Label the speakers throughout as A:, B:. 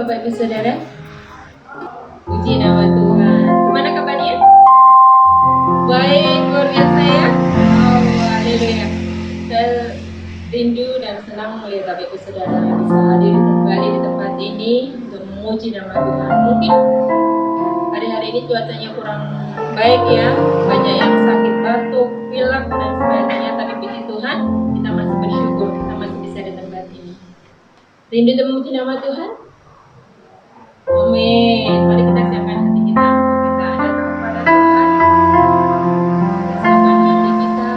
A: Bapak Ibu Saudara. Puji nama Tuhan. Gimana kabarnya? Baik, luar biasa ya. Oh, haleluya. Saya rindu dan senang melihat Bapak Ibu Saudara bisa hadir kembali di tempat ini untuk memuji nama Tuhan. Mungkin hari-hari ini cuacanya kurang baik ya, banyak yang sakit batuk, pilek dan sebagainya. Tapi puji Tuhan, kita masih bersyukur kita masih bisa di tempat ini. Rindu untuk memuji nama Tuhan. Amin. Mari kita siapkan hati kita. Kita ada kepada Tuhan. Kita siapkan hati kita.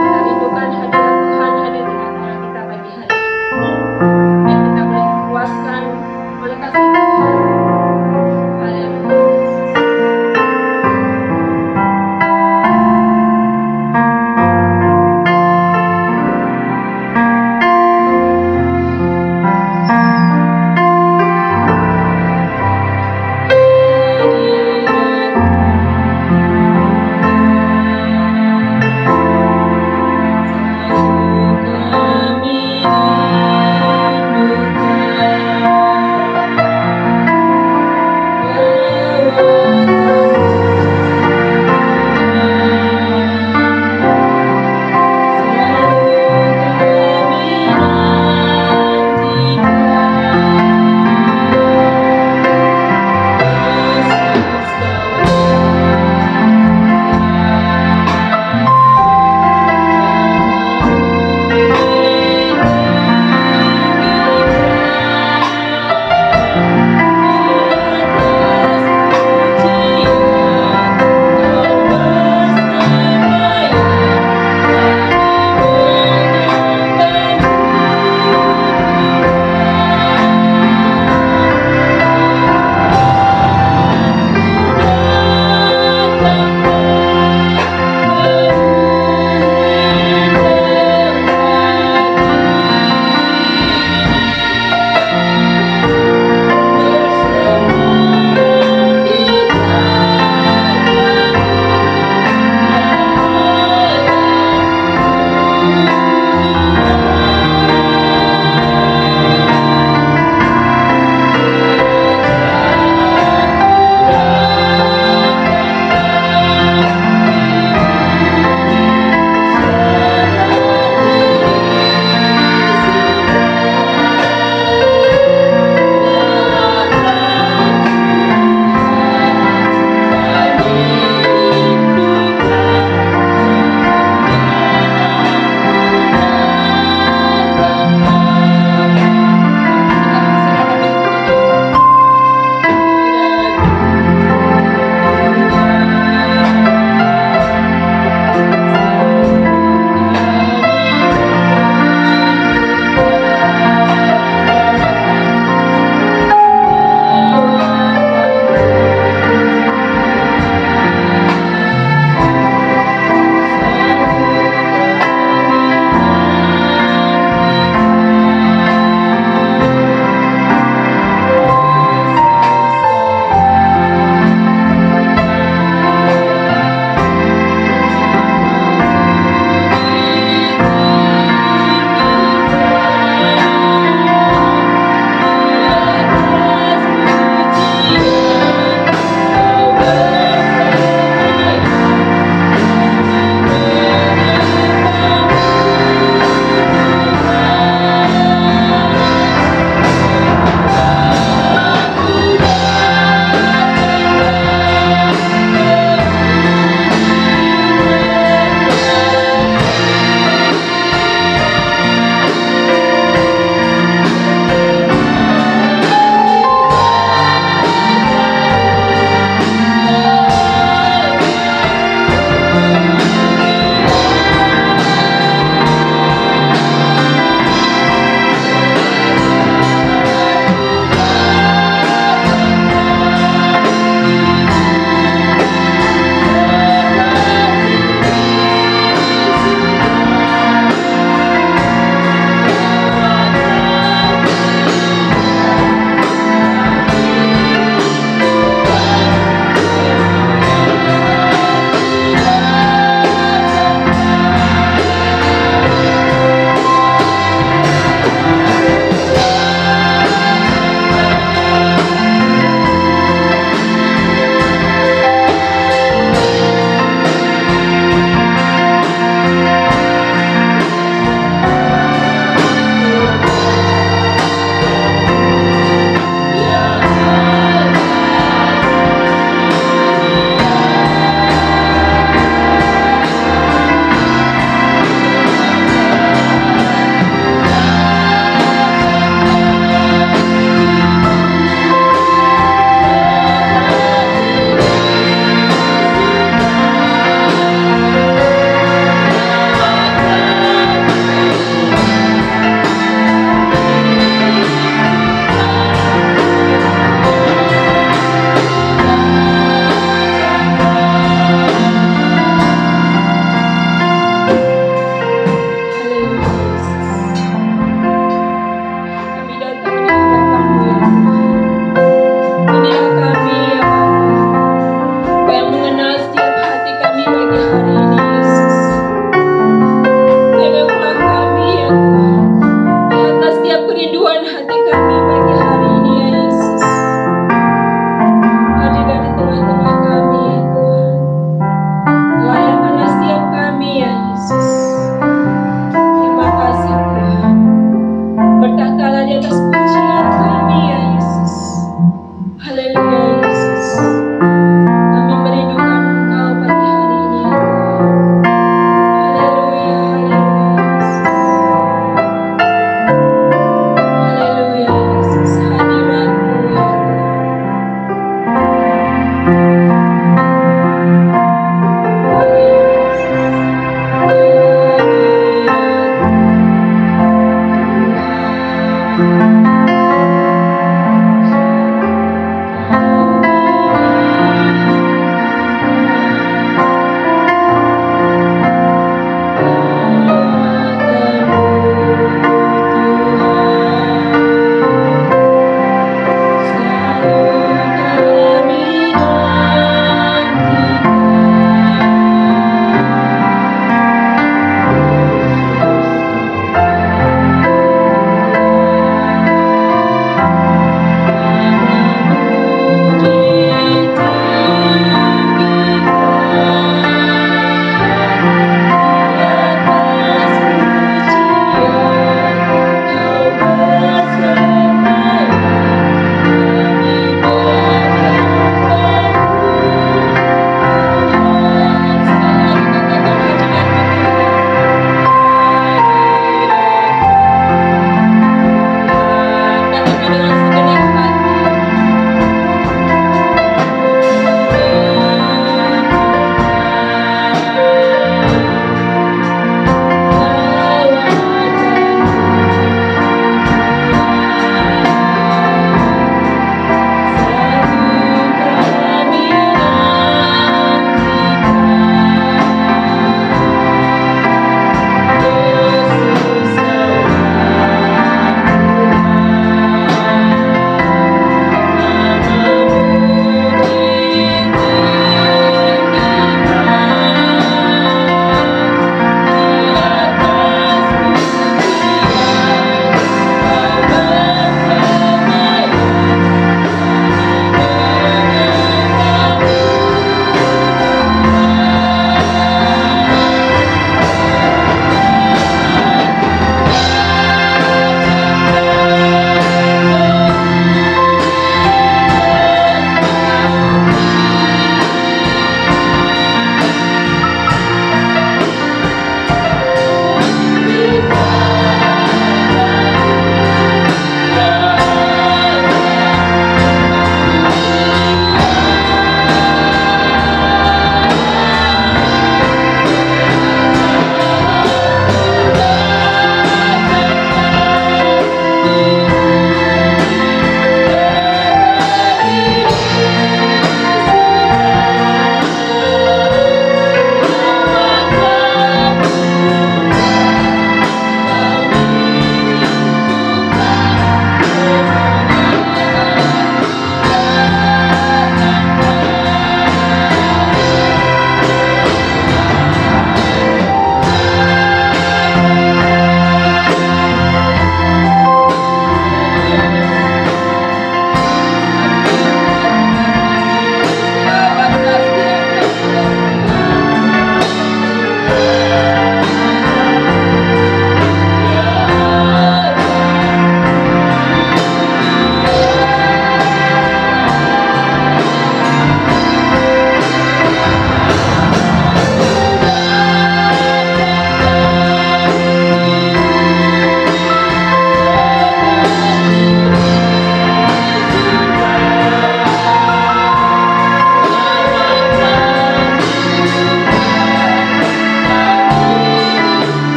A: Kita rindukan hadirat Tuhan hadir di tengah kita pagi hari ini. Biar kita boleh dipuaskan oleh kasih Tuhan. Haleluya.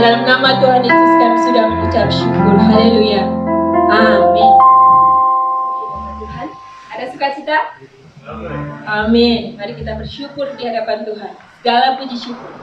A: dalam nama Tuhan Yesus kami sudah mengucap syukur. Haleluya. Amin. Tuhan, ada sukacita? Amin. Mari kita bersyukur di hadapan Tuhan. Segala puji syukur.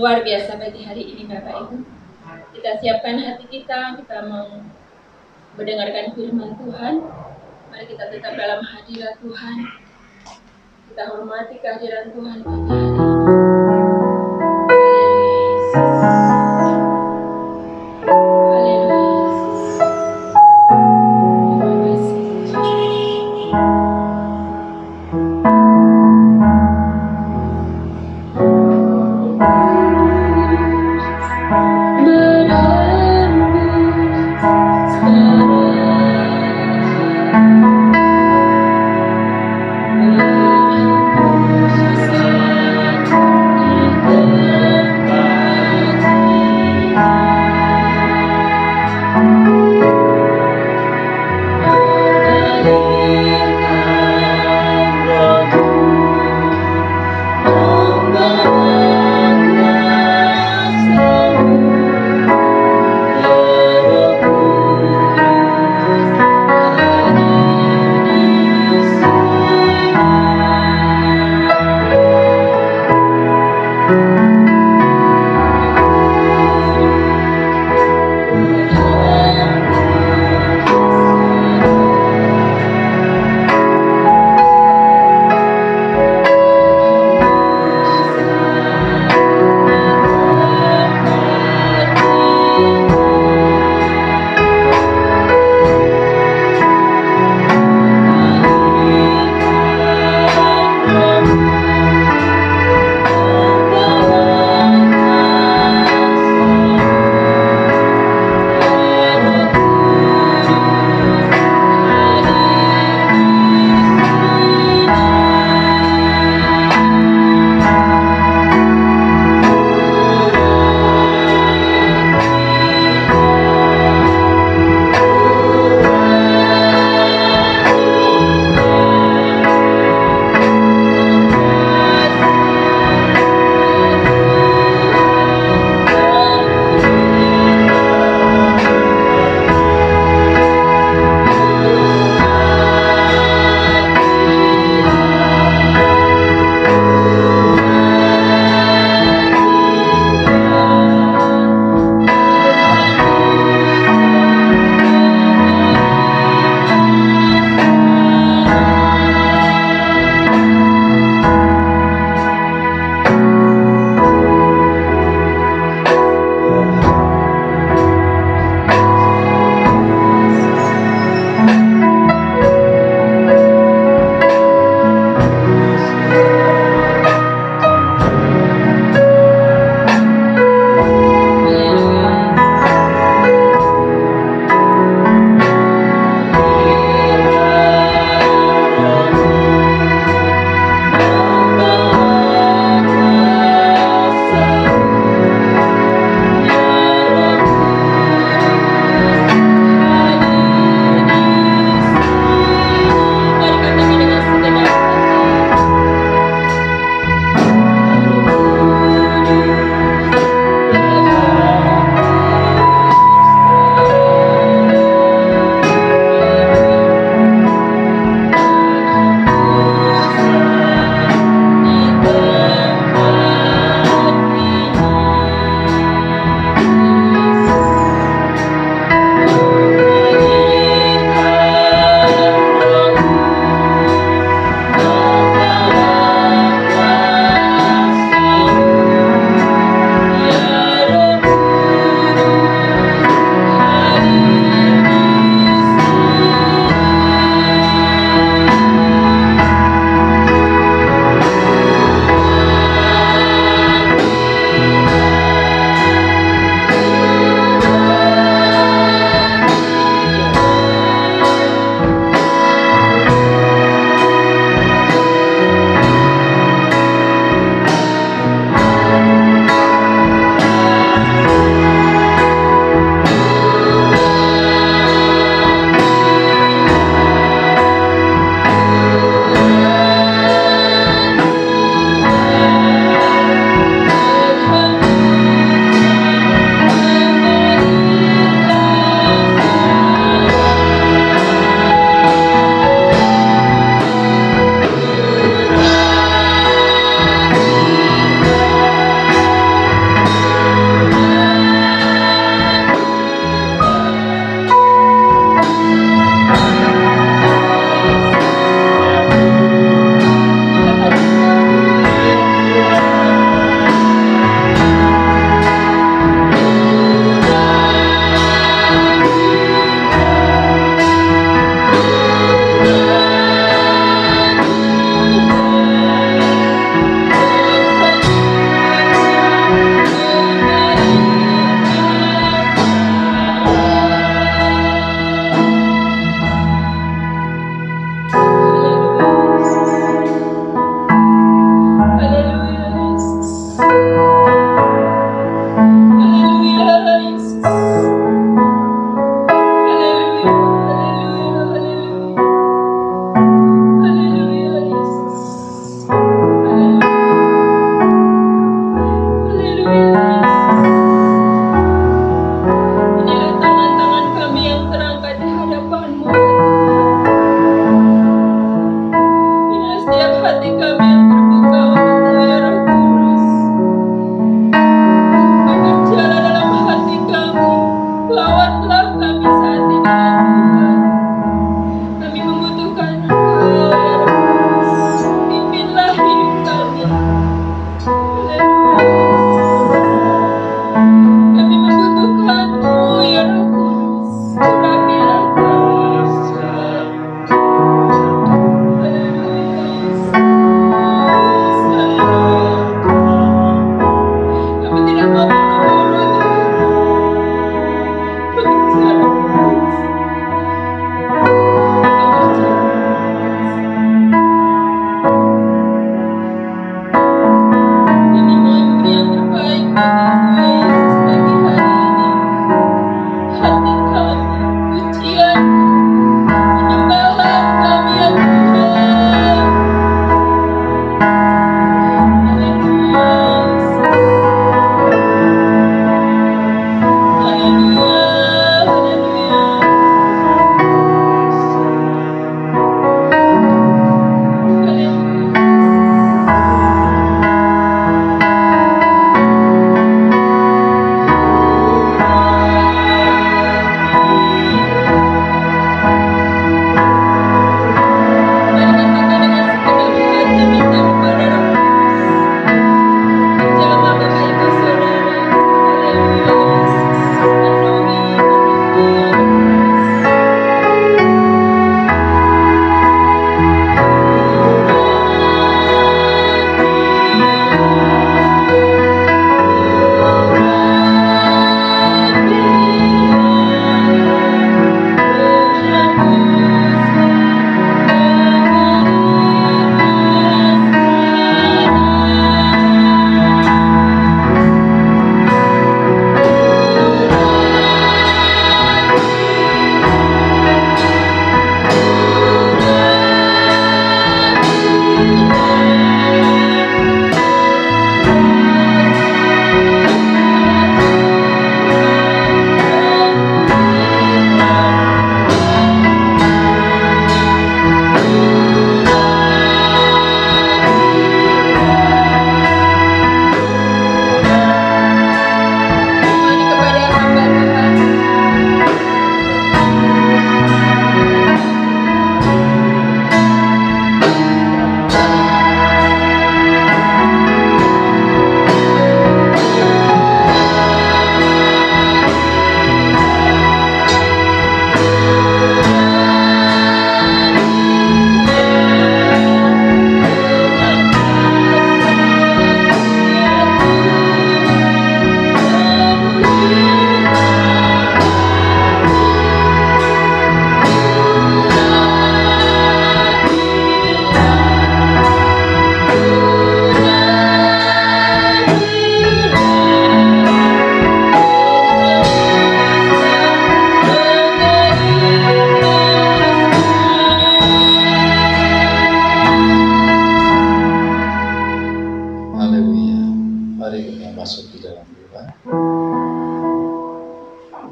A: luar biasa bagi hari ini Bapak Ibu. Kita siapkan hati kita mau mendengarkan firman Tuhan. Mari kita tetap dalam hadirat Tuhan. Kita hormati kehadiran Tuhan pada hari ini.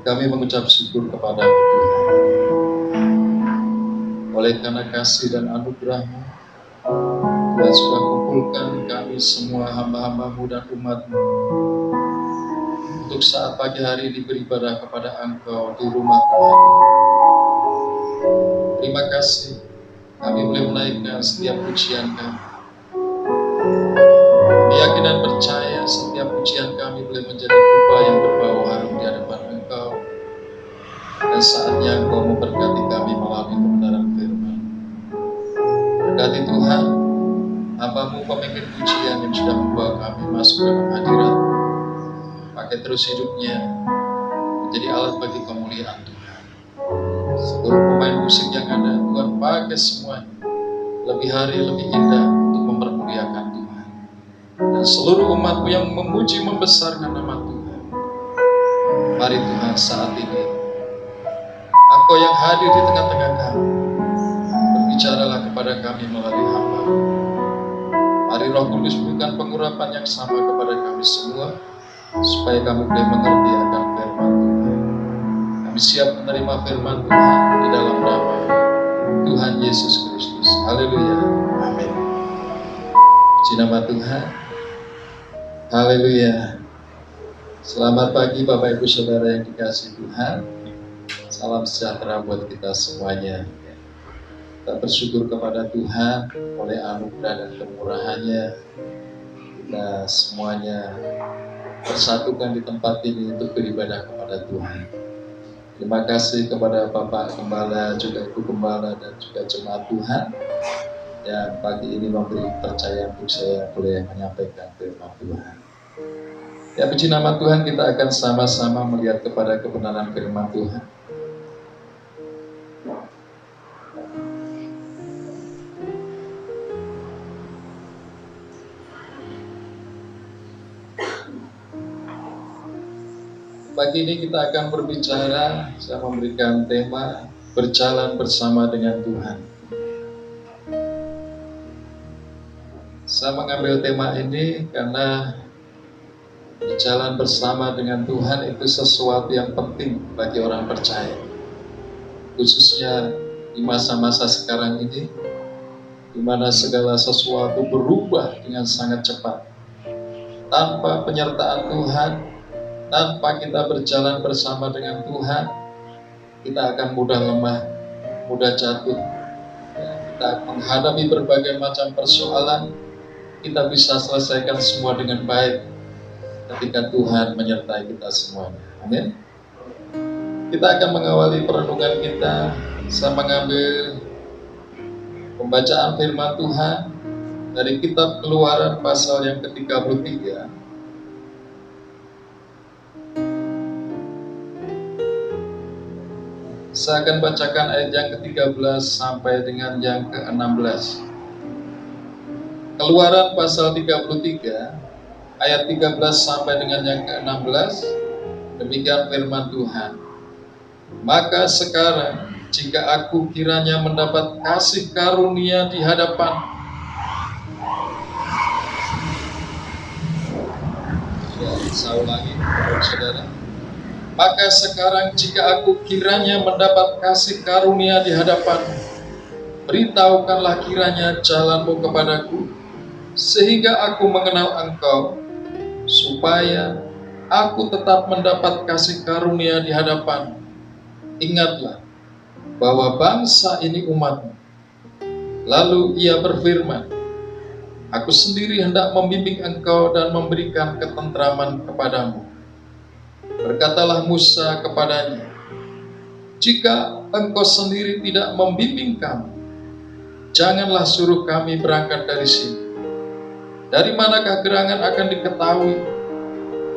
B: Kami mengucap syukur kepada Tuhan. Oleh karena kasih dan anugerah-Mu, Tuhan sudah kumpulkan kami semua hamba-hamba-Mu dan umat-Mu untuk saat pagi hari ini beribadah kepada Engkau di rumah Tuhan. Terima kasih, kami boleh menaikkan setiap pujian kami. Kami yakin dan percaya setiap pujian kami boleh menjadi dupa yang berbau harum di hadapan Engkau. Dan saatnya Engkau memberkati kami melalui kebenaran firman. Berkati Tuhan, hamba-Mu pemimpin pujian yang sudah membawa kami masuk dalam hadirat. Pakai terus hidupnya menjadi alat bagi kemuliaan Tuhan. Seluruh pemain musik yang ada, Tuhan pakai semuanya lebih hari lebih indah untuk mempermuliakan Tuhan. Dan seluruh umat-Mu yang memuji membesarkan nama Tuhan. Mari Tuhan saat ini Engkau yang hadir di tengah-tengah kami, berbicaralah kepada kami melalui hamba. Mari Roh Kudus berikan pengurapan yang sama kepada kami semua, supaya kami boleh mengerti akan firman Tuhan. Kami siap menerima firman Tuhan di dalam nama Tuhan Yesus Kristus. Haleluya. Amin. Puji nama Tuhan. Haleluya. Selamat pagi Bapak Ibu Saudara yang dikasihi Tuhan. Salam sejahtera buat kita semuanya. Kita bersyukur kepada Tuhan oleh anugerah dan kemurahan-Nya. Kita semuanya bersatukan di tempat ini untuk beribadah kepada Tuhan. Terima kasih kepada Bapak Gembala, juga Ibu Gembala, dan juga jemaat Tuhan yang pagi ini memberi percaya untuk saya boleh menyampaikan firman Tuhan. Ya, puji nama Tuhan, kita akan sama-sama melihat kepada kebenaran firman Tuhan. Pagi ini kita akan berbicara, saya memberikan tema berjalan bersama dengan Tuhan. Saya mengambil tema ini karena berjalan bersama dengan Tuhan itu sesuatu yang penting bagi orang percaya. Khususnya di masa-masa sekarang ini, di mana segala sesuatu berubah dengan sangat cepat. Tanpa penyertaan Tuhan, tanpa kita berjalan bersama dengan Tuhan, kita akan mudah lemah, mudah jatuh. Kita menghadapi berbagai macam persoalan, kita bisa selesaikan semua dengan baik ketika Tuhan menyertai kita semuanya. Amin. Kita akan mengawali perenungan kita. Saya mengambil pembacaan firman Tuhan dari kitab Keluaran pasal yang ke-33. Saya akan bacakan ayat yang ke-13 sampai dengan yang ke-16. Keluaran pasal 33, ayat 13 sampai dengan yang ke-16. Demikian firman Tuhan. Maka sekarang, jika aku kiranya mendapat kasih karunia di hadapan. Saya ulangi, saudara. Maka sekarang jika aku kiranya mendapat kasih karunia di hadapan-Mu, beritahukanlah kiranya jalan-Mu kepadaku, sehingga aku mengenal Engkau, supaya aku tetap mendapat kasih karunia di hadapan-Mu. Ingatlah bahwa bangsa ini umat-Mu. Lalu ia berfirman, aku sendiri hendak membimbing engkau dan memberikan ketentraman kepadamu. Berkatalah Musa kepadanya, jika engkau sendiri tidak membimbing kami, janganlah suruh kami berangkat dari sini. Dari manakah gerangan akan diketahui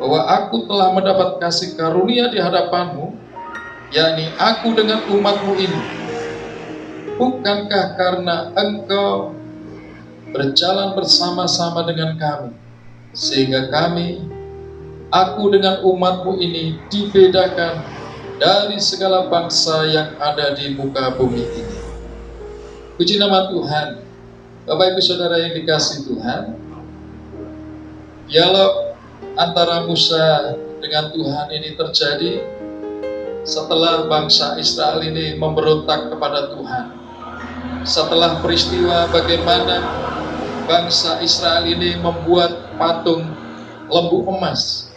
B: bahwa aku telah mendapat kasih karunia di hadapanmu, yakni aku dengan umatmu ini? Bukankah karena engkau berjalan bersama-sama dengan kami, sehingga aku dengan umatmu ini dibedakan dari segala bangsa yang ada di muka bumi ini. Puji nama Tuhan. Bapak Ibu Saudara yang dikasihi Tuhan, dialog antara Musa dengan Tuhan ini terjadi setelah bangsa Israel ini memberontak kepada Tuhan. Setelah peristiwa bagaimana bangsa Israel ini membuat patung lembu emas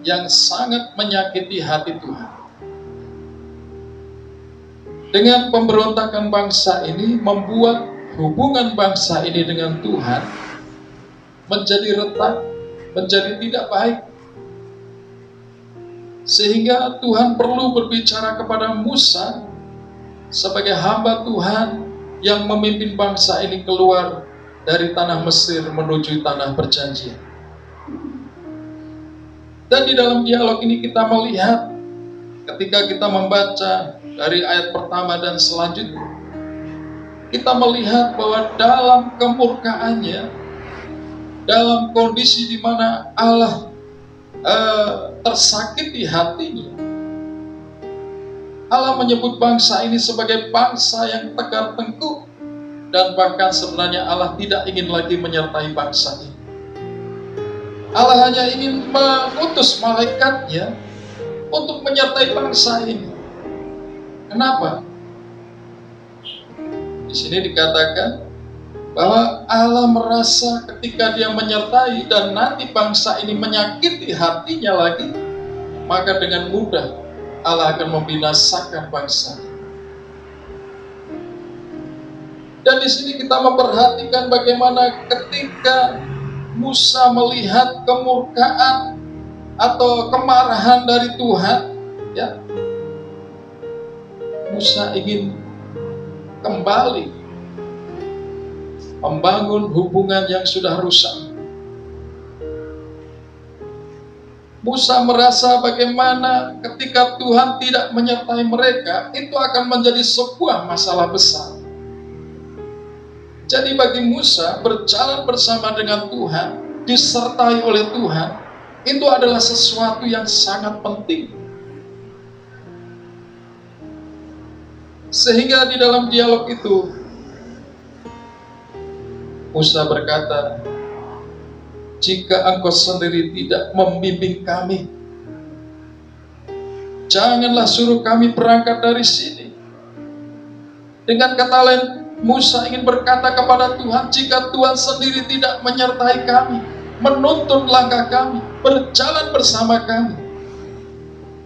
B: yang sangat menyakiti hati Tuhan. Dengan pemberontakan bangsa ini membuat hubungan bangsa ini dengan Tuhan menjadi retak, menjadi tidak baik. Sehingga Tuhan perlu berbicara kepada Musa sebagai hamba Tuhan yang memimpin bangsa ini keluar dari tanah Mesir menuju tanah perjanjian. Dan di dalam dialog ini kita melihat, ketika kita membaca dari ayat pertama dan selanjutnya, kita melihat bahwa dalam kemurkaannya, dalam kondisi di mana Allah tersakiti hatinya, Allah menyebut bangsa ini sebagai bangsa yang tegar tengkuk, dan bahkan sebenarnya Allah tidak ingin lagi menyertai bangsa ini. Allah hanya ingin mengutus malaikatnya untuk menyertai bangsa ini. Kenapa? Di sini dikatakan bahwa Allah merasa ketika dia menyertai dan nanti bangsa ini menyakiti hatinya lagi, maka dengan mudah Allah akan membinasakan bangsa ini. Dan di sini kita memperhatikan bagaimana ketika Musa melihat kemurkaan atau kemarahan dari Tuhan, ya, Musa ingin kembali membangun hubungan yang sudah rusak. Musa merasa bagaimana ketika Tuhan tidak menyertai mereka, itu akan menjadi sebuah masalah besar. Jadi bagi Musa, berjalan bersama dengan Tuhan, disertai oleh Tuhan, itu adalah sesuatu yang sangat penting Sehingga di dalam dialog itu Musa berkata, jika engkau sendiri tidak membimbing kami, janganlah suruh kami berangkat dari sini. Dengan kata lain, Musa ingin berkata kepada Tuhan, jika Tuhan sendiri tidak menyertai kami, menuntun langkah kami, berjalan bersama kami,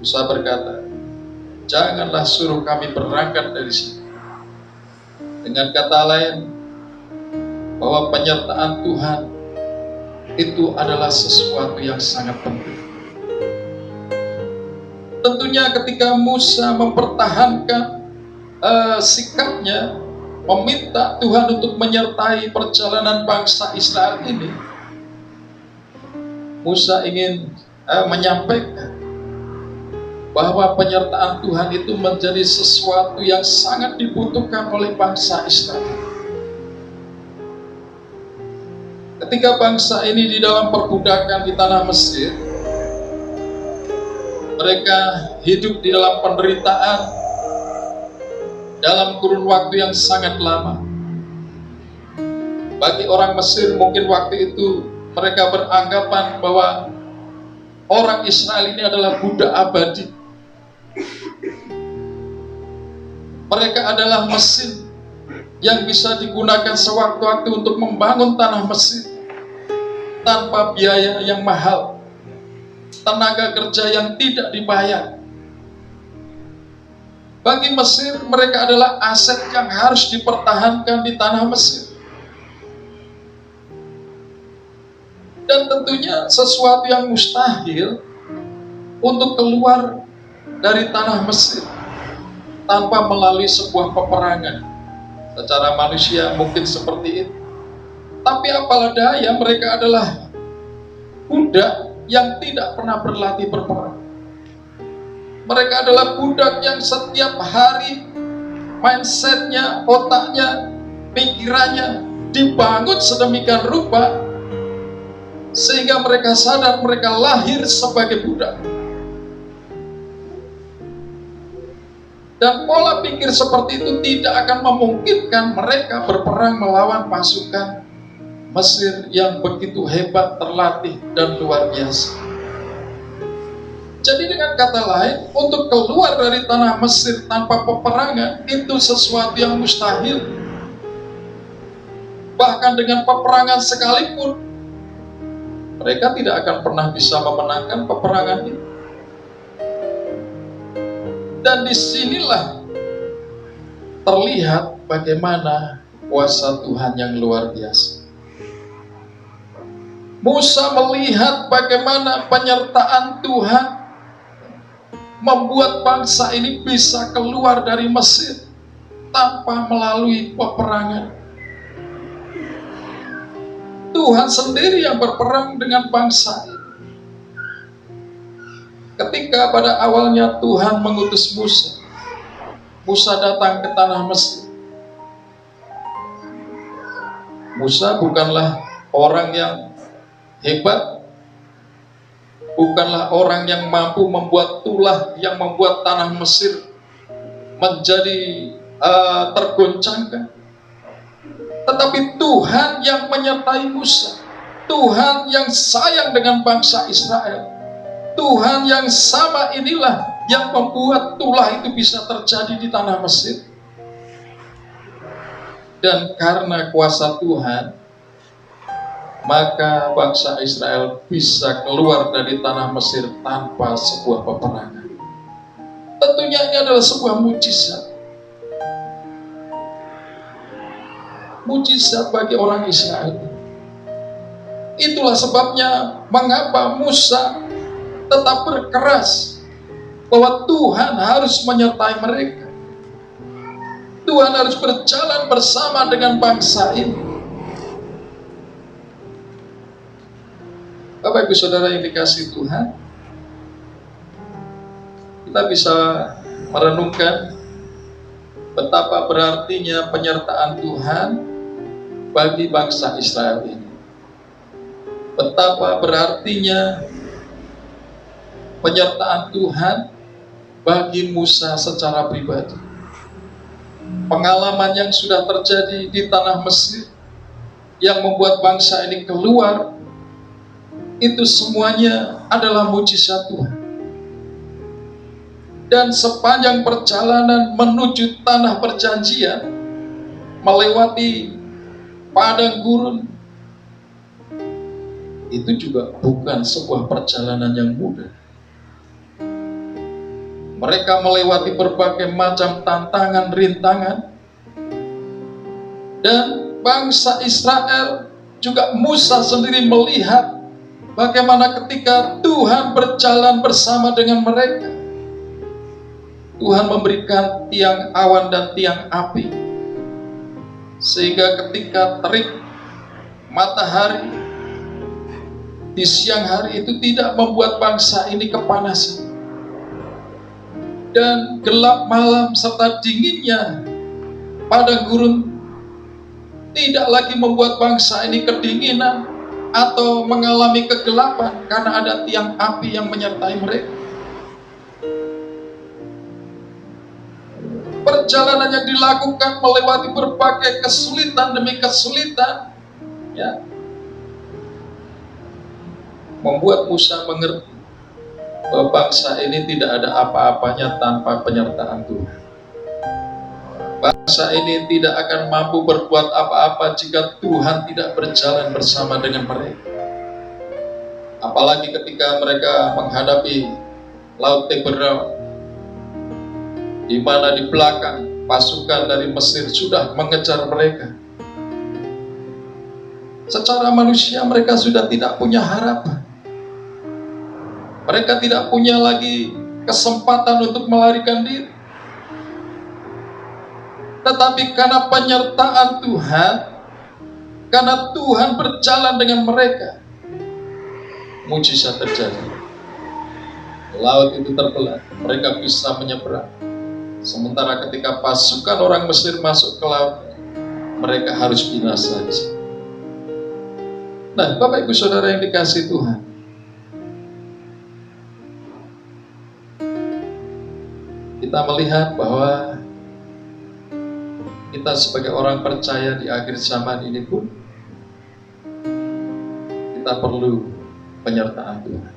B: Musa berkata, janganlah suruh kami berangkat dari sini. Dengan kata lain, bahwa penyertaan Tuhan itu adalah sesuatu yang sangat penting. Tentunya ketika Musa mempertahankan sikapnya, meminta Tuhan untuk menyertai perjalanan bangsa Israel ini, Musa ingin menyampaikan bahwa penyertaan Tuhan itu menjadi sesuatu yang sangat dibutuhkan oleh bangsa Israel. Ketika bangsa ini di dalam perbudakan di tanah Mesir, mereka hidup di dalam penderitaan dalam kurun waktu yang sangat lama. Bagi orang Mesir mungkin waktu itu mereka beranggapan bahwa orang Israel ini adalah budak abadi. Mereka adalah mesin yang bisa digunakan sewaktu-waktu untuk membangun tanah Mesir tanpa biaya yang mahal, tenaga kerja yang tidak dibayar. Bagi Mesir, mereka adalah aset yang harus dipertahankan di tanah Mesir. Dan tentunya sesuatu yang mustahil untuk keluar dari tanah Mesir tanpa melalui sebuah peperangan. Secara manusia mungkin seperti itu. Tapi apalah daya, mereka adalah budak yang tidak pernah berlatih berperang. Mereka adalah budak yang setiap hari mindsetnya, otaknya, pikirannya dibangun sedemikian rupa sehingga mereka sadar mereka lahir sebagai budak. Dan pola pikir seperti itu tidak akan memungkinkan mereka berperang melawan pasukan Mesir yang begitu hebat, terlatih, dan luar biasa. Jadi dengan kata lain, untuk keluar dari tanah Mesir tanpa peperangan itu sesuatu yang mustahil. Bahkan dengan peperangan sekalipun, mereka tidak akan pernah bisa memenangkan peperangan itu. Dan disinilah terlihat bagaimana kuasa Tuhan yang luar biasa. Musa melihat bagaimana penyertaan Tuhan membuat bangsa ini bisa keluar dari Mesir tanpa melalui peperangan. Tuhan sendiri yang berperang dengan bangsa ini. Ketika pada awalnya Tuhan mengutus Musa, Musa datang ke tanah Mesir. Musa bukanlah orang yang hebat, bukanlah orang yang mampu membuat tulah yang membuat tanah Mesir menjadi tergoncangkan. Tetapi Tuhan yang menyertai Musa, Tuhan yang sayang dengan bangsa Israel, Tuhan yang sama inilah yang membuat tulah itu bisa terjadi di tanah Mesir. Dan karena kuasa Tuhan, maka bangsa Israel bisa keluar dari tanah Mesir tanpa sebuah peperangan. Tentunya ini adalah sebuah mujizat. Mujizat bagi orang Israel. Itulah sebabnya mengapa Musa tetap berkeras bahwa Tuhan harus menyertai mereka. Tuhan harus berjalan bersama dengan bangsa ini. Bapak Ibu Saudara yang dikasihi Tuhan, kita bisa merenungkan betapa berartinya penyertaan Tuhan bagi bangsa Israel ini. Betapa berartinya penyertaan Tuhan bagi Musa secara pribadi. pengalaman yang sudah terjadi di tanah Mesir yang membuat bangsa ini keluar, itu semuanya adalah mujizat Tuhan. Dan sepanjang perjalanan menuju tanah perjanjian, melewati padang gurun, itu juga bukan sebuah perjalanan yang mudah. Mereka melewati berbagai macam tantangan, rintangan. Dan bangsa Israel, juga Musa sendiri melihat bagaimana ketika Tuhan berjalan bersama dengan mereka. Tuhan memberikan tiang awan dan tiang api, sehingga ketika terik matahari di siang hari itu tidak membuat bangsa ini kepanasan. Dan gelap malam serta dinginnya padang gurun tidak lagi membuat bangsa ini kedinginan atau mengalami kegelapan, karena ada tiang api yang menyertai mereka. Perjalanan yang dilakukan melewati berbagai kesulitan demi kesulitan, ya, membuat Musa mengerti bahwa bangsa ini tidak ada apa-apanya tanpa penyertaan Tuhan. Bangsa ini tidak akan mampu berbuat apa-apa jika Tuhan tidak berjalan bersama dengan mereka. Apalagi ketika mereka menghadapi Laut Teberau, di mana di belakang pasukan dari Mesir sudah mengejar mereka. Secara manusia mereka sudah tidak punya harapan. Mereka tidak punya lagi kesempatan untuk melarikan diri. Tetapi karena penyertaan Tuhan, karena Tuhan berjalan dengan mereka, mujizat terjadi. Laut itu terbelah, mereka bisa menyeberang. Sementara ketika pasukan orang Mesir masuk ke laut, mereka harus binasa di situ. Nah, Bapak Ibu Saudara yang dikasihi Tuhan, kita melihat bahwa kita sebagai orang percaya di akhir zaman ini pun kita perlu penyertaan Tuhan.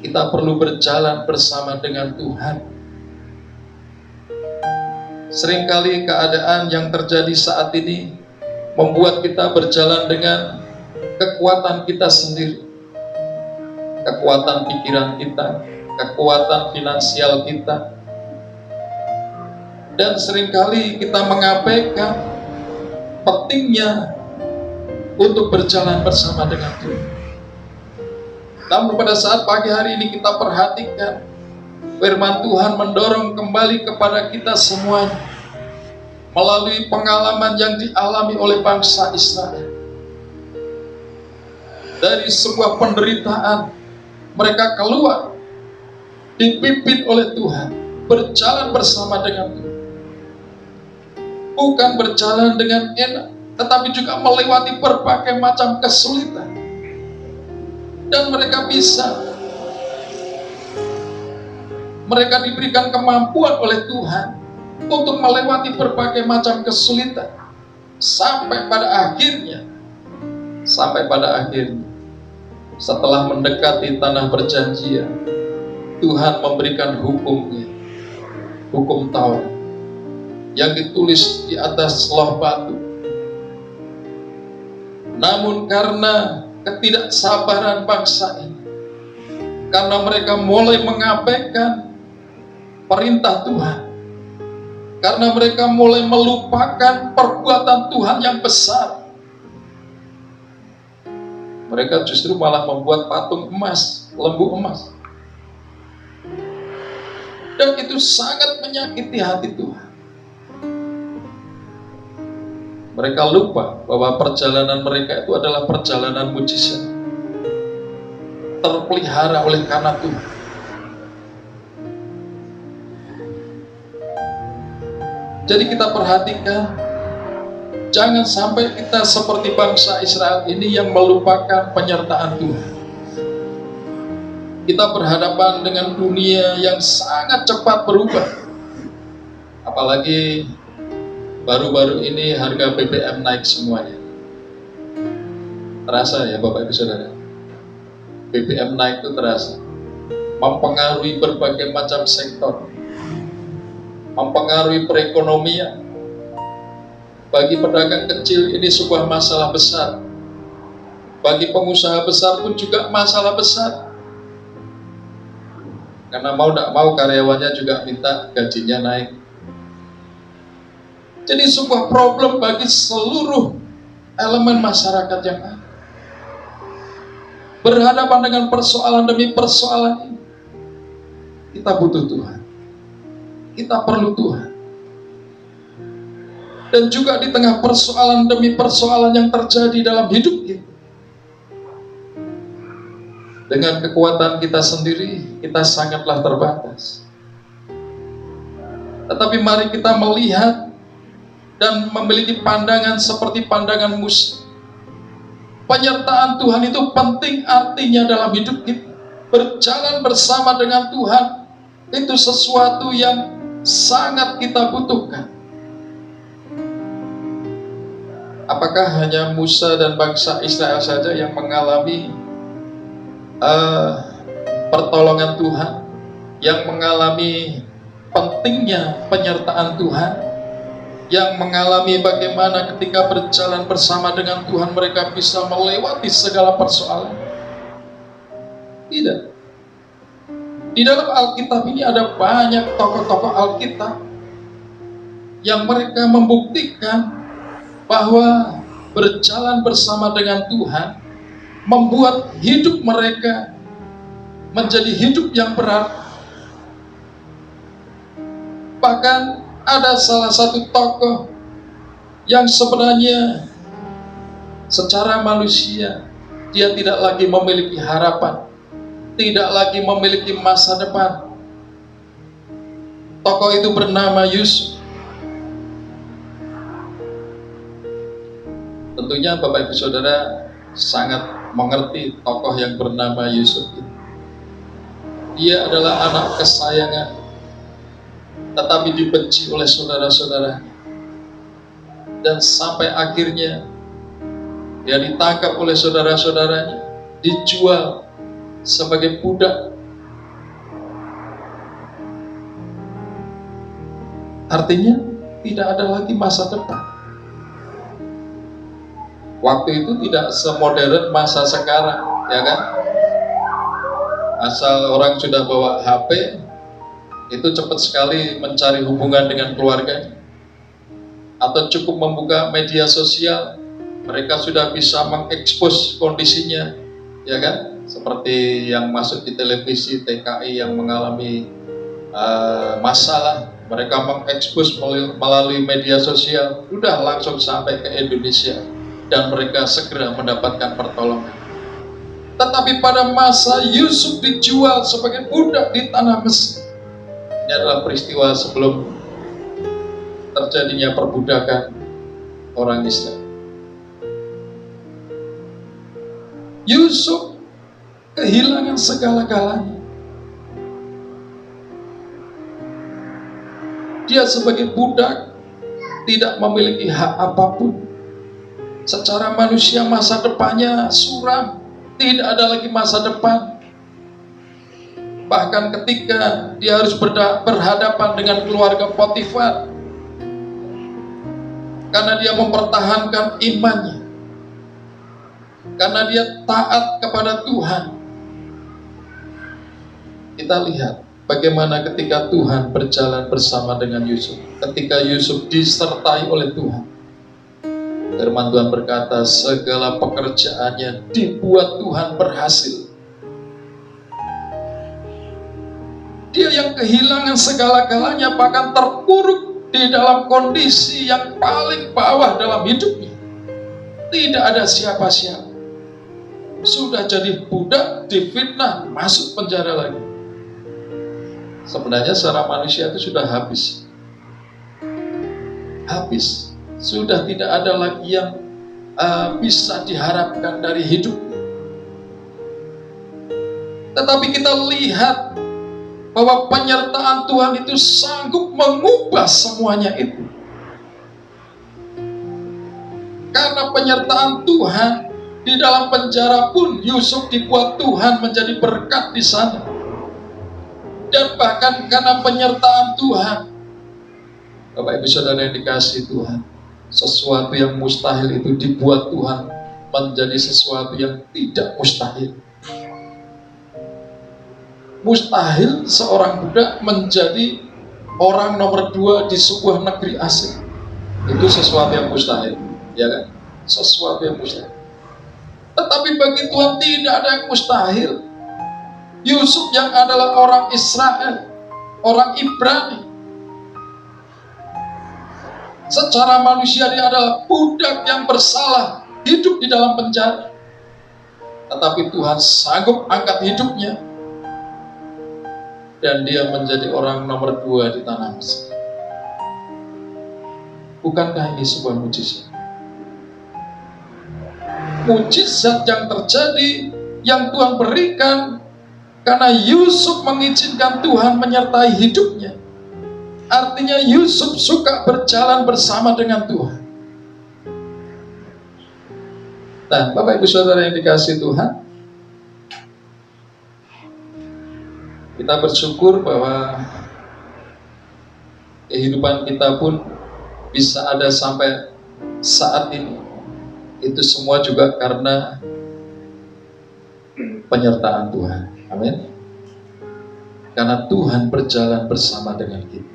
B: Kita perlu berjalan bersama dengan Tuhan. Seringkali keadaan yang terjadi saat ini membuat kita berjalan dengan kekuatan kita sendiri, kekuatan pikiran kita, kekuatan finansial kita, dan seringkali kita mengabaikan pentingnya untuk berjalan bersama dengan Tuhan. Namun pada saat pagi hari ini kita perhatikan firman Tuhan mendorong kembali kepada kita semuanya melalui pengalaman yang dialami oleh bangsa Israel. Dari sebuah penderitaan, mereka keluar, dipimpin oleh Tuhan, berjalan bersama dengan Tuhan. Bukan berjalan dengan enak, tetapi juga melewati berbagai macam kesulitan. Dan mereka bisa. Mereka diberikan kemampuan oleh Tuhan untuk melewati berbagai macam kesulitan. Sampai pada akhirnya, setelah mendekati tanah perjanjian, Tuhan memberikan hukumnya, hukum Taurat, yang ditulis di atas loh batu. Namun karena ketidaksabaran bangsa ini, karena mereka mulai mengabaikan perintah Tuhan, karena mereka mulai melupakan perbuatan Tuhan yang besar, mereka justru malah membuat patung emas, lembu emas. Dan itu sangat menyakiti hati Tuhan. Mereka lupa bahwa perjalanan mereka itu adalah perjalanan mujizat, terpelihara oleh karena Tuhan. Jadi kita perhatikan, jangan sampai kita seperti bangsa Israel ini yang melupakan penyertaan Tuhan. Kita berhadapan dengan dunia yang sangat cepat berubah. Apalagi baru-baru ini harga BBM naik semuanya. Terasa ya Bapak Ibu Saudara, BBM naik itu terasa, mempengaruhi berbagai macam sektor, mempengaruhi perekonomian. Bagi pedagang kecil ini sebuah masalah besar, bagi pengusaha besar pun juga masalah besar, karena mau tidak mau karyawannya juga minta gajinya naik. Jadi sebuah problem bagi seluruh elemen masyarakat yang ada. Berhadapan dengan persoalan demi persoalan ini, kita butuh Tuhan, kita perlu Tuhan. Dan juga di tengah persoalan demi persoalan yang terjadi dalam hidup kita, dengan kekuatan kita sendiri, kita sangatlah terbatas. Tetapi mari kita melihat dan memiliki pandangan seperti pandangan Musa. Penyertaan Tuhan itu penting artinya dalam hidup kita. Berjalan bersama dengan Tuhan itu sesuatu yang sangat kita butuhkan. Apakah hanya Musa dan bangsa Israel saja yang mengalami pertolongan Tuhan, yang mengalami pentingnya penyertaan Tuhan, yang mengalami bagaimana ketika berjalan bersama dengan Tuhan mereka bisa melewati segala persoalan? Tidak. Di dalam Alkitab ini ada banyak tokoh-tokoh Alkitab yang mereka membuktikan bahwa berjalan bersama dengan Tuhan membuat hidup mereka menjadi hidup yang berarti. Bahkan ada salah satu tokoh yang sebenarnya secara manusia dia tidak lagi memiliki harapan, tidak lagi memiliki masa depan. Tokoh itu bernama Yusuf. Tentunya Bapak Ibu Saudara sangat mengerti tokoh yang bernama Yusuf itu. Dia adalah anak kesayangan, tetapi dibenci oleh saudara-saudaranya. Dan sampai akhirnya dia ditangkap oleh saudara-saudaranya, dijual sebagai budak. Artinya tidak ada lagi masa depan. Waktu itu tidak semodern masa sekarang, ya kan? Asal orang sudah bawa HP, itu cepat sekali mencari hubungan dengan keluarganya. Atau cukup membuka media sosial, mereka sudah bisa mengekspos kondisinya, ya kan? Seperti yang masuk di televisi TKI yang mengalami masalah, mereka mengekspos melalui media sosial, sudah langsung sampai ke Indonesia dan mereka segera mendapatkan pertolongan. Tetapi pada masa Yusuf dijual sebagai budak di tanah Mesir, ini adalah peristiwa sebelum terjadinya perbudakan orang Israel. Yusuf kehilangan segala-galanya. Dia sebagai budak tidak memiliki hak apapun. Secara manusia masa depannya suram, tidak ada lagi masa depan. Bahkan ketika dia harus berhadapan dengan keluarga Potifar, karena dia mempertahankan imannya, karena dia taat kepada Tuhan. Kita lihat bagaimana ketika Tuhan berjalan bersama dengan Yusuf, ketika Yusuf disertai oleh Tuhan. Firman Tuhan berkata, segala pekerjaannya dibuat Tuhan berhasil. Dia yang kehilangan segala-galanya, bahkan terpuruk di dalam kondisi yang paling bawah dalam hidupnya. Tidak ada siapa-siapa. Sudah jadi budak, difitnah, masuk penjara lagi. Sebenarnya secara manusia itu sudah habis. Habis. Sudah tidak ada lagi yang bisa diharapkan dari hidup. Tetapi kita lihat bahwa penyertaan Tuhan itu sanggup mengubah semuanya itu. Karena penyertaan Tuhan, di dalam penjara pun Yusuf dibuat Tuhan menjadi berkat di sana. Dan bahkan karena penyertaan Tuhan, Bapak Ibu Saudara yang dikasihi Tuhan, sesuatu yang mustahil itu dibuat Tuhan menjadi sesuatu yang tidak mustahil. Mustahil seorang budak menjadi orang nomor 2 di sebuah negeri asing. Itu sesuatu yang mustahil, ya kan? Sesuatu yang mustahil. Tetapi bagi Tuhan tidak ada yang mustahil. Yusuf yang adalah orang Israel, orang Ibrani, secara manusia dia adalah budak yang bersalah, hidup di dalam penjara. Tetapi Tuhan sanggup angkat hidupnya, dan dia menjadi orang nomor 2 di tanah Mesir. Bukankah ini sebuah mujizat? Mujizat yang terjadi, yang Tuhan berikan karena Yusuf mengizinkan Tuhan menyertai hidupnya. Artinya Yusuf suka berjalan bersama dengan Tuhan. Nah, Bapak Ibu Saudara yang dikasihi Tuhan, kita bersyukur bahwa kehidupan kita pun bisa ada sampai saat ini. Itu semua juga karena penyertaan Tuhan. Amin. Karena Tuhan berjalan bersama dengan kita.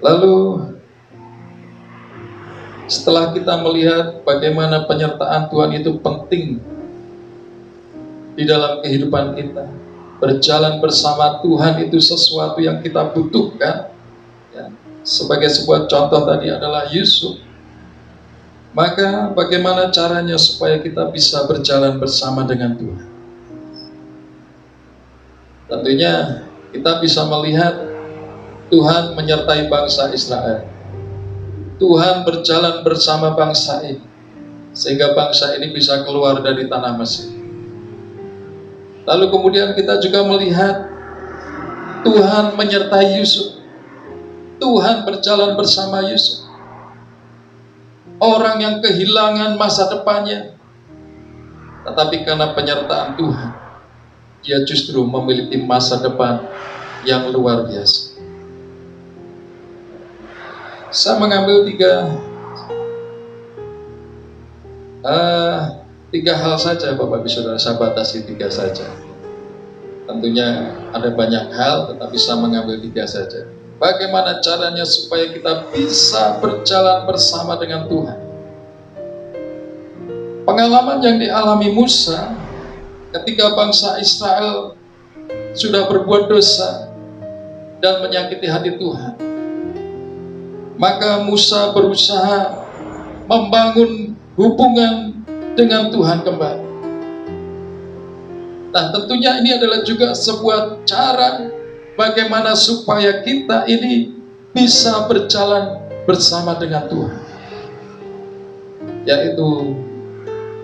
B: Lalu setelah kita melihat bagaimana penyertaan Tuhan itu penting di dalam kehidupan kita, berjalan bersama Tuhan itu sesuatu yang kita butuhkan, ya. Sebagai sebuah contoh tadi adalah Yusuf. Maka bagaimana caranya supaya kita bisa berjalan bersama dengan Tuhan? Tentunya kita bisa melihat Tuhan menyertai bangsa Israel. Tuhan berjalan bersama bangsa ini, sehingga bangsa ini bisa keluar dari tanah Mesir. Lalu kemudian kita juga melihat Tuhan menyertai Yusuf. Tuhan berjalan bersama Yusuf. Orang yang kehilangan masa depannya, tetapi karena penyertaan Tuhan, dia justru memiliki masa depan yang luar biasa. Saya mengambil tiga hal saja, Bapak Ibu Saudara. Saya batasi 3 saja. Tentunya ada banyak hal, tetapi saya mengambil 3 saja. Bagaimana caranya supaya kita bisa berjalan bersama dengan Tuhan? Pengalaman yang dialami Musa ketika bangsa Israel sudah berbuat dosa dan menyakiti hati Tuhan, maka Musa berusaha membangun hubungan dengan Tuhan kembali. Nah, tentunya ini adalah juga sebuah cara bagaimana supaya kita ini bisa berjalan bersama dengan Tuhan, yaitu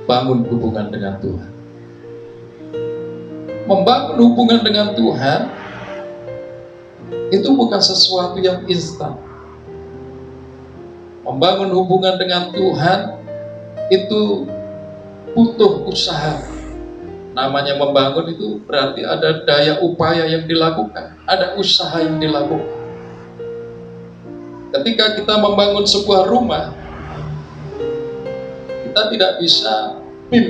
B: bangun hubungan dengan Tuhan. Membangun hubungan dengan Tuhan itu bukan sesuatu yang instan. Membangun hubungan dengan Tuhan itu butuh usaha. Namanya membangun itu berarti ada daya upaya yang dilakukan, ada usaha yang dilakukan. Ketika kita membangun sebuah rumah, kita tidak bisa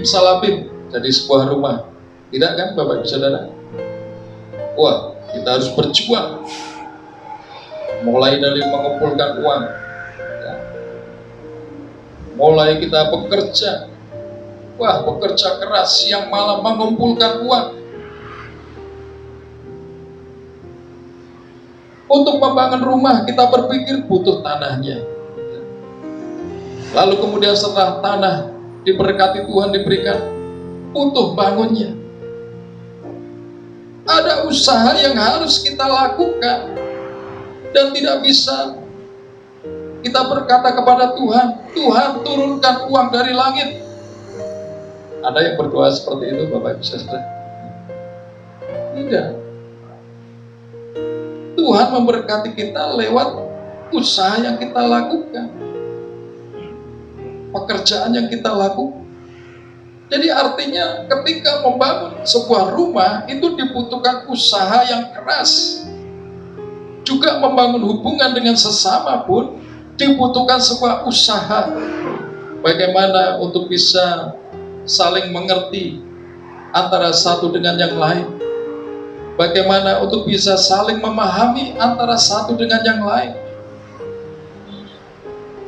B: salabim jadi sebuah rumah. Tidak kan, Bapak Ibu Saudara? Wah, kita harus berjuang. Mulai dari mengumpulkan uang, ya. Mulai kita bekerja. Wah, bekerja keras siang malam mengumpulkan uang. Untuk membangun rumah kita berpikir butuh tanahnya. Lalu kemudian setelah tanah diberkati Tuhan, diberikan, butuh bangunnya. Ada usaha yang harus kita lakukan, dan tidak bisa kita berkata kepada Tuhan, Tuhan turunkan uang dari langit. Ada yang berdoa seperti itu, Bapak Ibu Saudara? Tidak. Tuhan memberkati kita lewat usaha yang kita lakukan, pekerjaan yang kita lakukan. Jadi artinya ketika membangun sebuah rumah itu dibutuhkan usaha yang keras. Juga membangun hubungan dengan sesama pun dibutuhkan sebuah usaha. Bagaimana untuk bisa saling mengerti antara satu dengan yang lain. Bagaimana untuk bisa saling memahami antara satu dengan yang lain.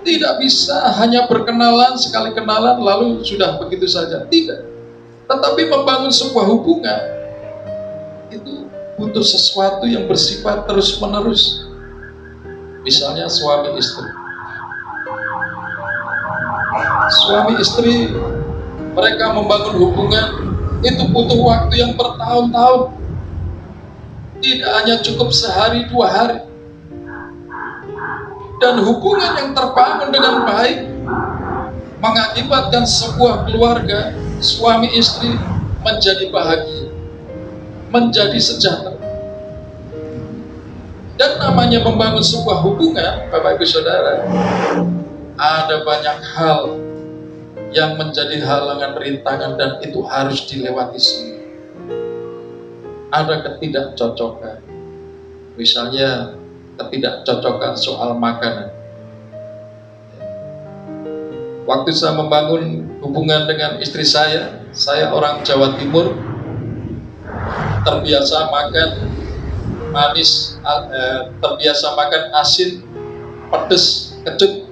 B: Tidak bisa hanya berkenalan, sekali kenalan lalu sudah begitu saja. Tidak. Tetapi membangun sebuah hubungan itu butuh sesuatu yang bersifat terus-menerus. Misalnya suami istri. Suami istri mereka membangun hubungan itu butuh waktu yang bertahun-tahun. Tidak hanya cukup sehari dua hari. Dan hubungan yang terbangun dengan baik mengakibatkan sebuah keluarga, suami istri menjadi bahagia, menjadi sejahtera. Dan namanya membangun sebuah hubungan, Bapak Ibu Saudara, ada banyak hal yang menjadi halangan rintangan dan itu harus dilewati semua. Ada ketidakcocokan, misalnya ketidakcocokan soal makanan. Waktu saya membangun hubungan dengan istri saya orang Jawa Timur, terbiasa makan manis, terbiasa makan asin, pedas, kecut,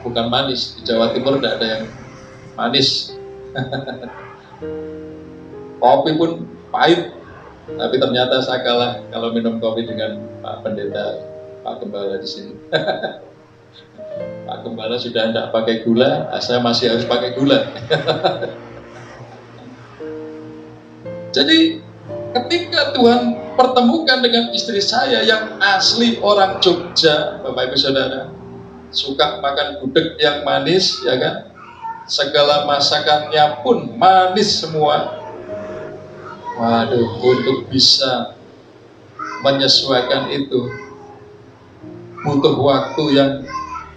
B: bukan manis. Di Jawa Timur tidak ada yang manis. Kopi pun pahit. Tapi ternyata saya kalah kalau minum kopi dengan Pak Pendeta, Pak Gembala di sini. Pak Gembala sudah tidak pakai gula, saya masih harus pakai gula. Jadi ketika Tuhan pertemukan dengan istri saya yang asli orang Jogja, Bapak Ibu Saudara, suka makan gudeg yang manis, ya kan? Segala masakannya pun manis semua. Waduh, untuk bisa menyesuaikan itu butuh waktu yang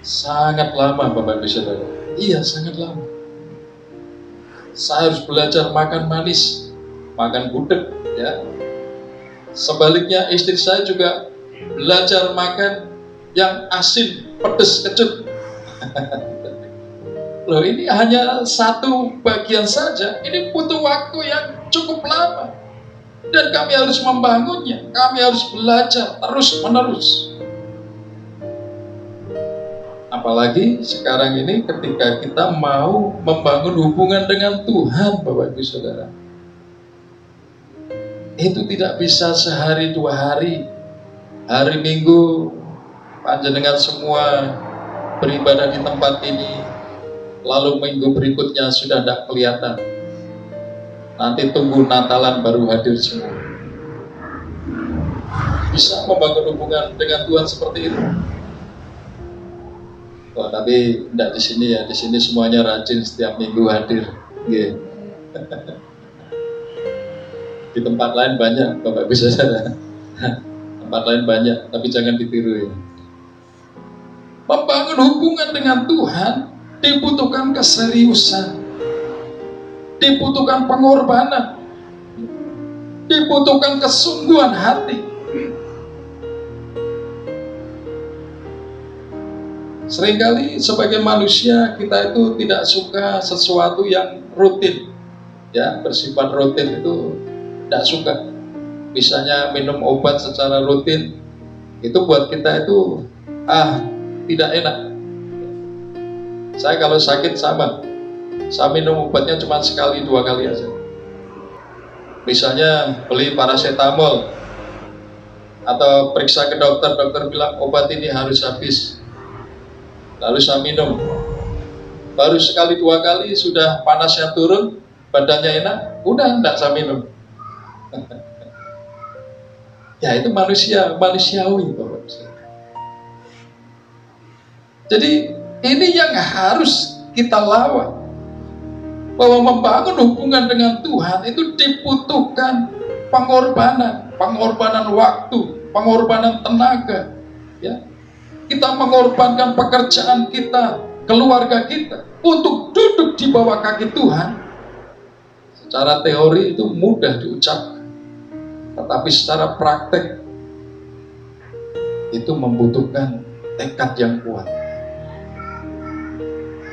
B: sangat lama, Bapak Ibu Saudara. Iya, sangat lama. Saya harus belajar makan manis, makan gudeg, ya. Sebaliknya istri saya juga belajar makan yang asin, pedas, kecut. Loh, ini hanya satu bagian saja. Ini butuh waktu yang cukup lama. Dan kami harus membangunnya. Kami harus belajar terus-menerus. Apalagi sekarang ini ketika kita mau membangun hubungan dengan Tuhan, Bapak Ibu Saudara. Itu tidak bisa sehari dua hari. Hari Minggu, panjenengan semua beribadah di tempat ini. Lalu minggu berikutnya sudah tidak kelihatan. Nanti tunggu Natalan baru hadir semua. Bisa membangun hubungan dengan Tuhan seperti itu? Oh, tapi tidak di sini ya. Di sini semuanya rajin setiap minggu hadir. Yeah. Di tempat lain banyak, Bapak bisa saja. Tempat lain banyak, tapi jangan ditiru ya. Membangun hubungan dengan Tuhan dibutuhkan keseriusan, dibutuhkan pengorbanan, dibutuhkan kesungguhan hati. Seringkali sebagai manusia kita itu tidak suka sesuatu yang rutin, ya, bersifat rutin itu tidak suka. Misalnya minum obat secara rutin, itu buat kita itu tidak enak. Saya kalau sakit sama, saya minum obatnya cuma sekali dua kali aja. Misalnya beli paracetamol atau periksa ke dokter, dokter bilang obat ini harus habis. Lalu saya minum, baru sekali dua kali sudah panasnya turun, badannya enak, udah enggak saya minum. Ya itu manusiawi, Bapak. Jadi ini yang harus kita lawan. Bahwa membangun hubungan dengan Tuhan itu dibutuhkan pengorbanan waktu, pengorbanan tenaga, ya. Kita mengorbankan pekerjaan kita, keluarga kita untuk duduk di bawah kaki Tuhan. Secara teori itu mudah diucapkan, tetapi secara praktek itu membutuhkan tekad yang kuat.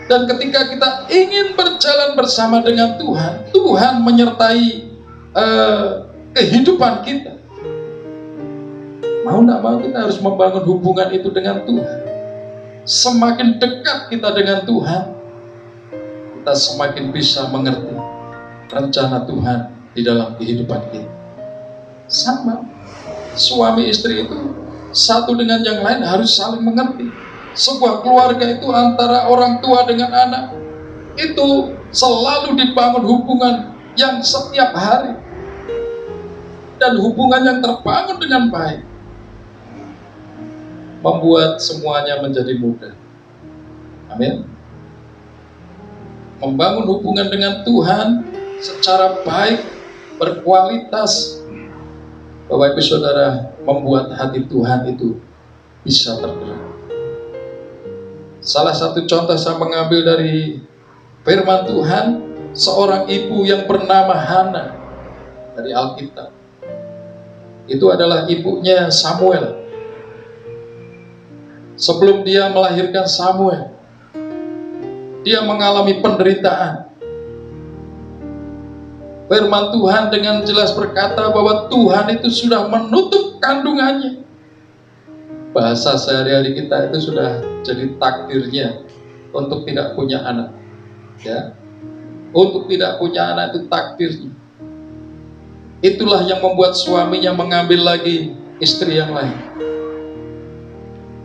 B: Dan ketika kita ingin berjalan bersama dengan Tuhan, Tuhan menyertai kehidupan kita. Mau tidak mau kita harus membangun hubungan itu dengan Tuhan. Semakin dekat kita dengan Tuhan, kita semakin bisa mengerti rencana Tuhan di dalam kehidupan kita. Sama, suami istri itu satu dengan yang lain harus saling mengerti. Sebuah keluarga itu antara orang tua dengan anak itu selalu dibangun hubungan yang setiap hari, dan hubungan yang terbangun dengan baik membuat semuanya menjadi mudah. Amin. Membangun hubungan dengan Tuhan secara baik, berkualitas, Bapak Ibu Saudara, membuat hati Tuhan itu bisa tergerak. Salah satu contoh saya mengambil dari firman Tuhan, seorang ibu yang bernama Hana dari Alkitab. Itu adalah ibunya Samuel. Sebelum dia melahirkan Samuel, dia mengalami penderitaan. Firman Tuhan dengan jelas berkata bahwa Tuhan itu sudah menutup kandungannya. Bahasa sehari-hari kita itu sudah jadi takdirnya untuk tidak punya anak, ya. Untuk tidak punya anak itu takdirnya. Itulah yang membuat suaminya mengambil lagi istri yang lain,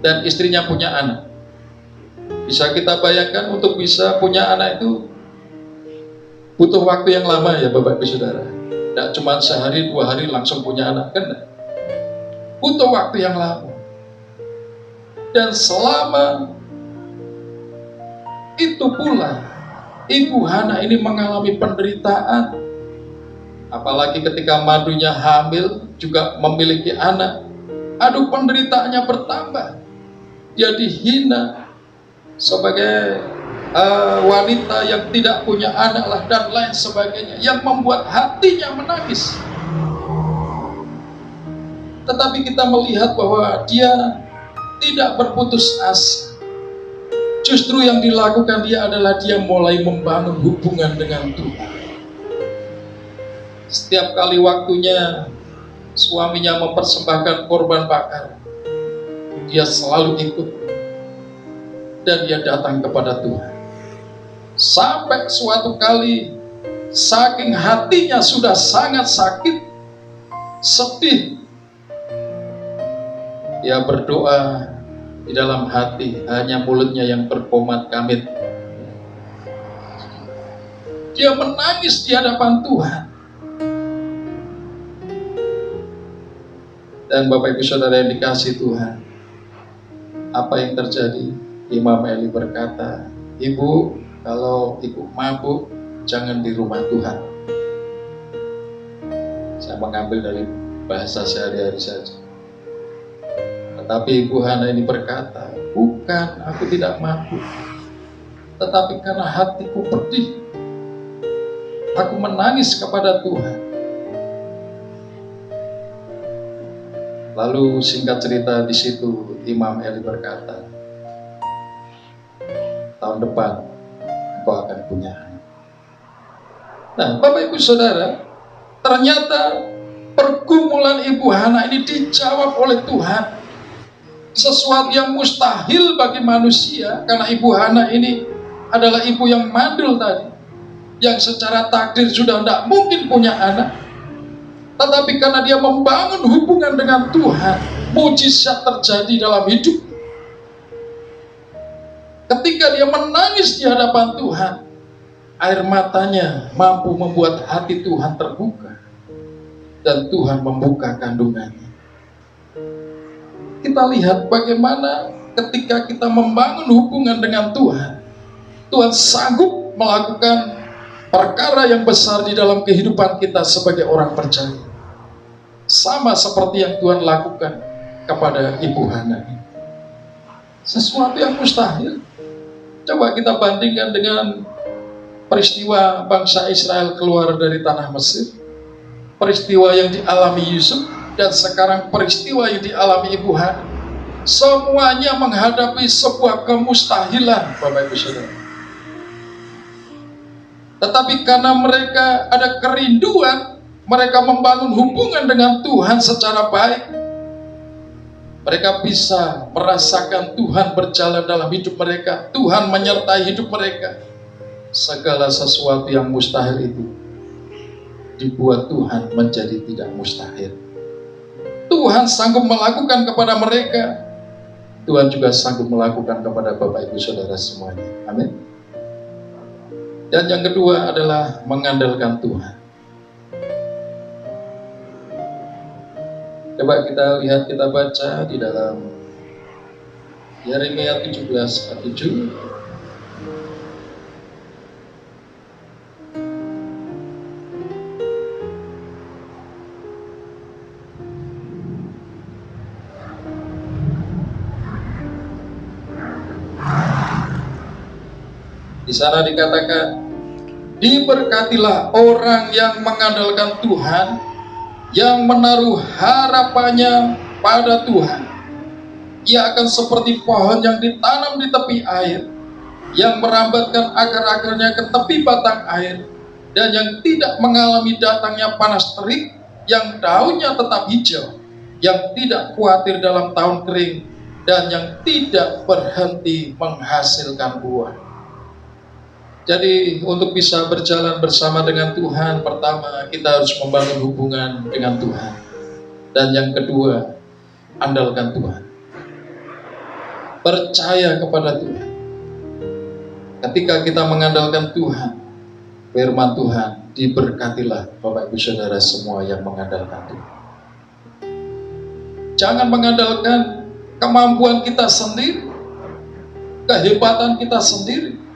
B: dan istrinya punya anak. Bisa kita bayangkan, untuk bisa punya anak itu butuh waktu yang lama, ya Bapak Ibu Saudara. Tidak cuma sehari 2 hari langsung punya anak, kan? Butuh waktu yang lama. Dan selama itu pula Ibu Hana ini mengalami penderitaan. Apalagi ketika madunya hamil, juga memiliki anak. Aduh, penderitaannya bertambah. Dia dihina sebagai wanita yang tidak punya anak lah, dan lain sebagainya, yang membuat hatinya menangis. Tetapi kita melihat bahwa dia tidak berputus asa. Justru yang dilakukan dia adalah dia mulai membangun hubungan dengan Tuhan. Setiap kali waktunya suaminya mempersembahkan korban bakar, dia selalu ikut, dan dia datang kepada Tuhan. Sampai suatu kali, saking hatinya sudah sangat sakit, sedih, dia berdoa di dalam hati, hanya mulutnya yang berkomat kamit. Dia menangis di hadapan Tuhan. Dan Bapak Ibu Saudara yang dikasihi Tuhan, apa yang terjadi? Imam Eli berkata, "Ibu, kalau ibu mabuk, jangan di rumah Tuhan." Saya mengambil dari bahasa sehari-hari saja. Tetapi Ibu Hana ini berkata, "Bukan, aku tidak mabuk, tetapi karena hatiku pedih, aku menangis kepada Tuhan." Lalu singkat cerita, di situ Imam Eli berkata, "Tahun depan engkau akan punya anak." Nah, Bapak Ibu Saudara, ternyata pergumulan Ibu Hana ini dijawab oleh Tuhan. Sesuatu yang mustahil bagi manusia, karena Ibu Hana ini adalah ibu yang mandul tadi, yang secara takdir sudah tidak mungkin punya anak. Tetapi karena dia membangun hubungan dengan Tuhan, mujizat terjadi dalam hidup. Ketika dia menangis di hadapan Tuhan, air matanya mampu membuat hati Tuhan terbuka, dan Tuhan membuka kandungannya. Kita lihat bagaimana ketika kita membangun hubungan dengan Tuhan, Tuhan sanggup melakukan perkara yang besar di dalam kehidupan kita sebagai orang percaya. sama seperti yang Tuhan lakukan kepada Ibu Hana. Sesuatu yang mustahil. Coba kita bandingkan dengan peristiwa bangsa Israel keluar dari tanah Mesir, peristiwa yang dialami Yusuf, dan sekarang peristiwa yang dialami Ibu Hana. Semuanya menghadapi sebuah kemustahilan, Bapak Ibu Saudara. Tetapi karena mereka ada kerinduan, mereka membangun hubungan dengan Tuhan secara baik, mereka bisa merasakan Tuhan berjalan dalam hidup mereka, Tuhan menyertai hidup mereka. Segala sesuatu yang mustahil itu dibuat Tuhan menjadi tidak mustahil. Tuhan sanggup melakukan kepada mereka, Tuhan juga sanggup melakukan kepada Bapak Ibu Saudara semuanya. Amin. Dan yang kedua adalah mengandalkan Tuhan. Coba kita lihat, kita baca di dalam Yeremia 17:7. Di sana dikatakan, diberkatilah orang yang mengandalkan Tuhan, yang menaruh harapannya pada Tuhan. Ia akan seperti pohon yang ditanam di tepi air, yang merambatkan akar-akarnya ke tepi batang air, dan yang tidak mengalami datangnya panas terik, yang daunnya tetap hijau, yang tidak khawatir dalam tahun kering, dan yang tidak berhenti menghasilkan buah. Jadi untuk bisa berjalan bersama dengan Tuhan, pertama kita harus membangun hubungan dengan Tuhan. Dan yang kedua, andalkan Tuhan. Percaya kepada Tuhan. Ketika kita mengandalkan Tuhan, firman Tuhan, diberkatilah Bapak Ibu Saudara semua yang mengandalkan Tuhan. Jangan mengandalkan kemampuan kita sendiri, kehebatan kita sendiri.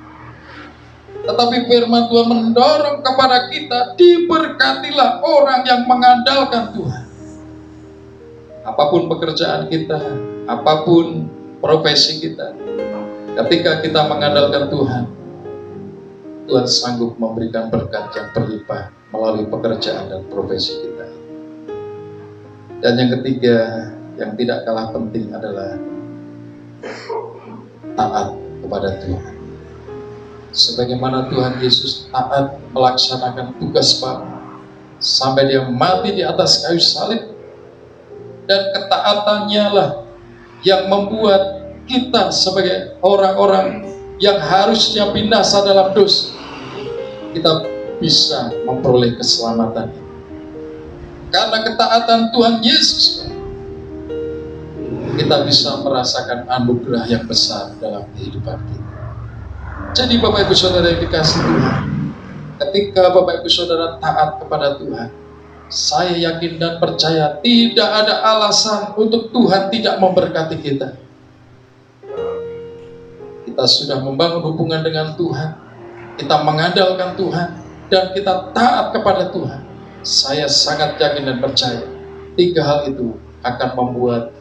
B: Tetapi firman Tuhan mendorong kepada kita, diberkatilah orang yang mengandalkan Tuhan. Apapun pekerjaan kita, apapun profesi kita, ketika kita mengandalkan Tuhan, Tuhan sanggup memberikan berkat yang berlimpah melalui pekerjaan dan profesi kita. Dan yang ketiga, yang tidak kalah penting adalah taat kepada Tuhan. Sebagaimana Tuhan Yesus taat melaksanakan tugas Bapa sampai dia mati di atas kayu salib, dan ketaatannya lah yang membuat kita sebagai orang-orang yang harusnya binasa dalam dosa, kita bisa memperoleh keselamatan. Karena ketaatan Tuhan Yesus, kita bisa merasakan anugerah yang besar dalam kehidupan kita. Jadi Bapak Ibu Saudara yang dikasihi Tuhan, ketika Bapak Ibu Saudara taat kepada Tuhan, saya yakin dan percaya tidak ada alasan untuk Tuhan tidak memberkati kita. Kita sudah membangun hubungan dengan Tuhan, kita mengandalkan Tuhan, dan kita taat kepada Tuhan. Saya sangat yakin dan percaya 3 hal itu akan membuat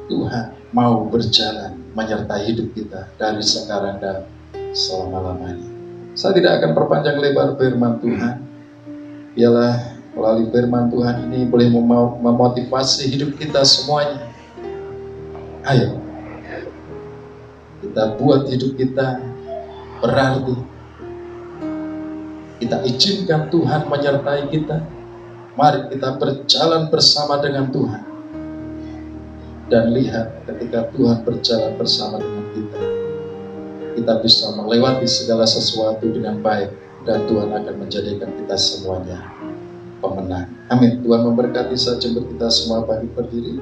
B: Tuhan mau berjalan menyertai hidup kita dari sekarang dan selama-lamanya. Saya tidak akan perpanjang lebar firman Tuhan. Biarlah melalui firman Tuhan ini boleh memotivasi hidup kita semuanya. Ayo, kita buat hidup kita berarti. Kita izinkan Tuhan menyertai kita. Mari kita berjalan bersama dengan Tuhan. Dan lihat ketika Tuhan berjalan bersama dengan kita, kita bisa melewati segala sesuatu dengan baik, dan Tuhan akan menjadikan kita semuanya pemenang. Amin. Tuhan memberkati. Saya jemput kita semua berdiri.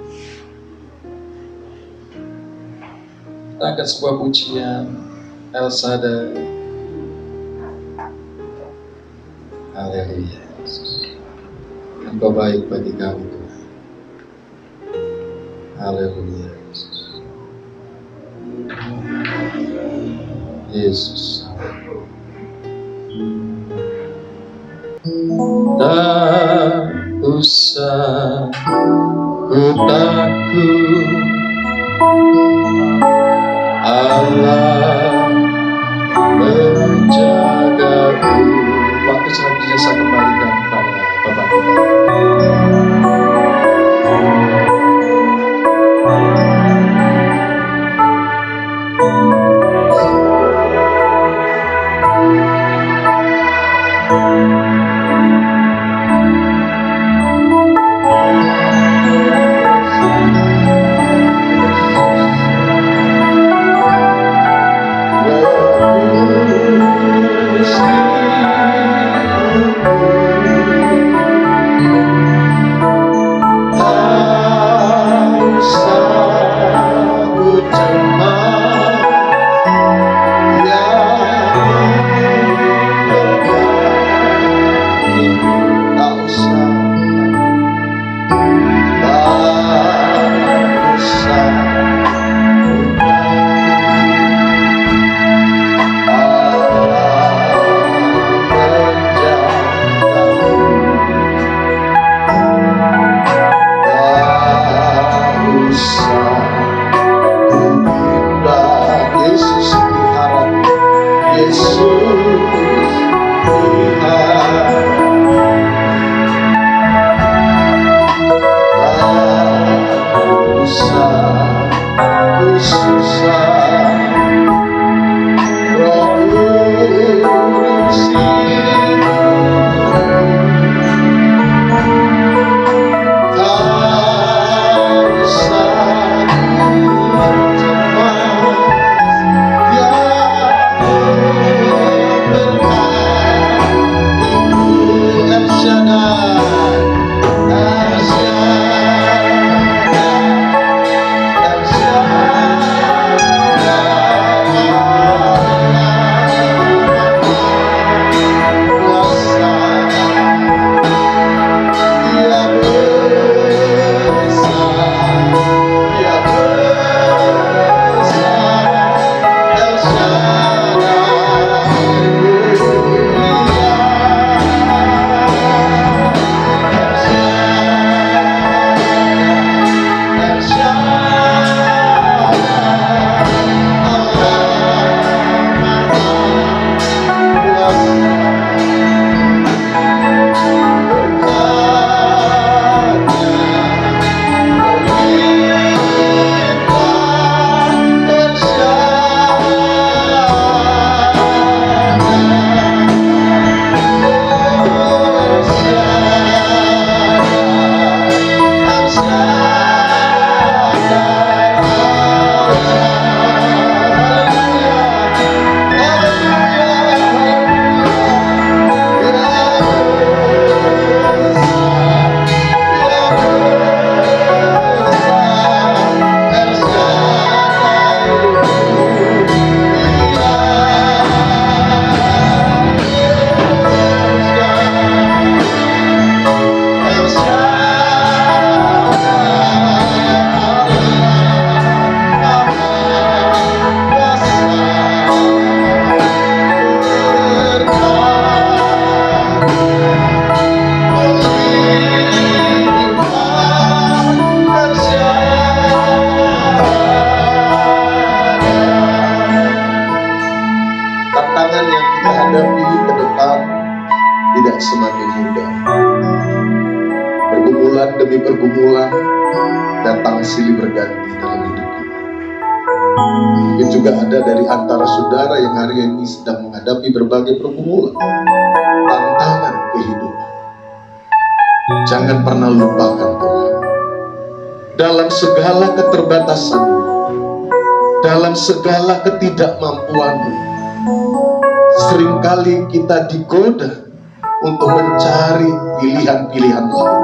B: Kita angkat sebuah pujian El Shaddai. Haleluya. Engkau baik bagi kami Tuhan. Haleluya. Yesus. Dan ku usah ku takut, Allah menjagaku. Waktu selanjutnya saya kembalikan pada Bapak-Bapak.
C: semakin mudah. Pergumulan demi pergumulan datang silih berganti dalam hidup kita. Mungkin juga ada dari antara saudara yang hari ini sedang menghadapi berbagai pergumulan, tantangan kehidupan. Jangan pernah lupakan Tuhan. Dalam segala keterbatasanmu, dalam segala ketidakmampuanmu, seringkali kita digoda untuk mencari pilihan-pilihan lain,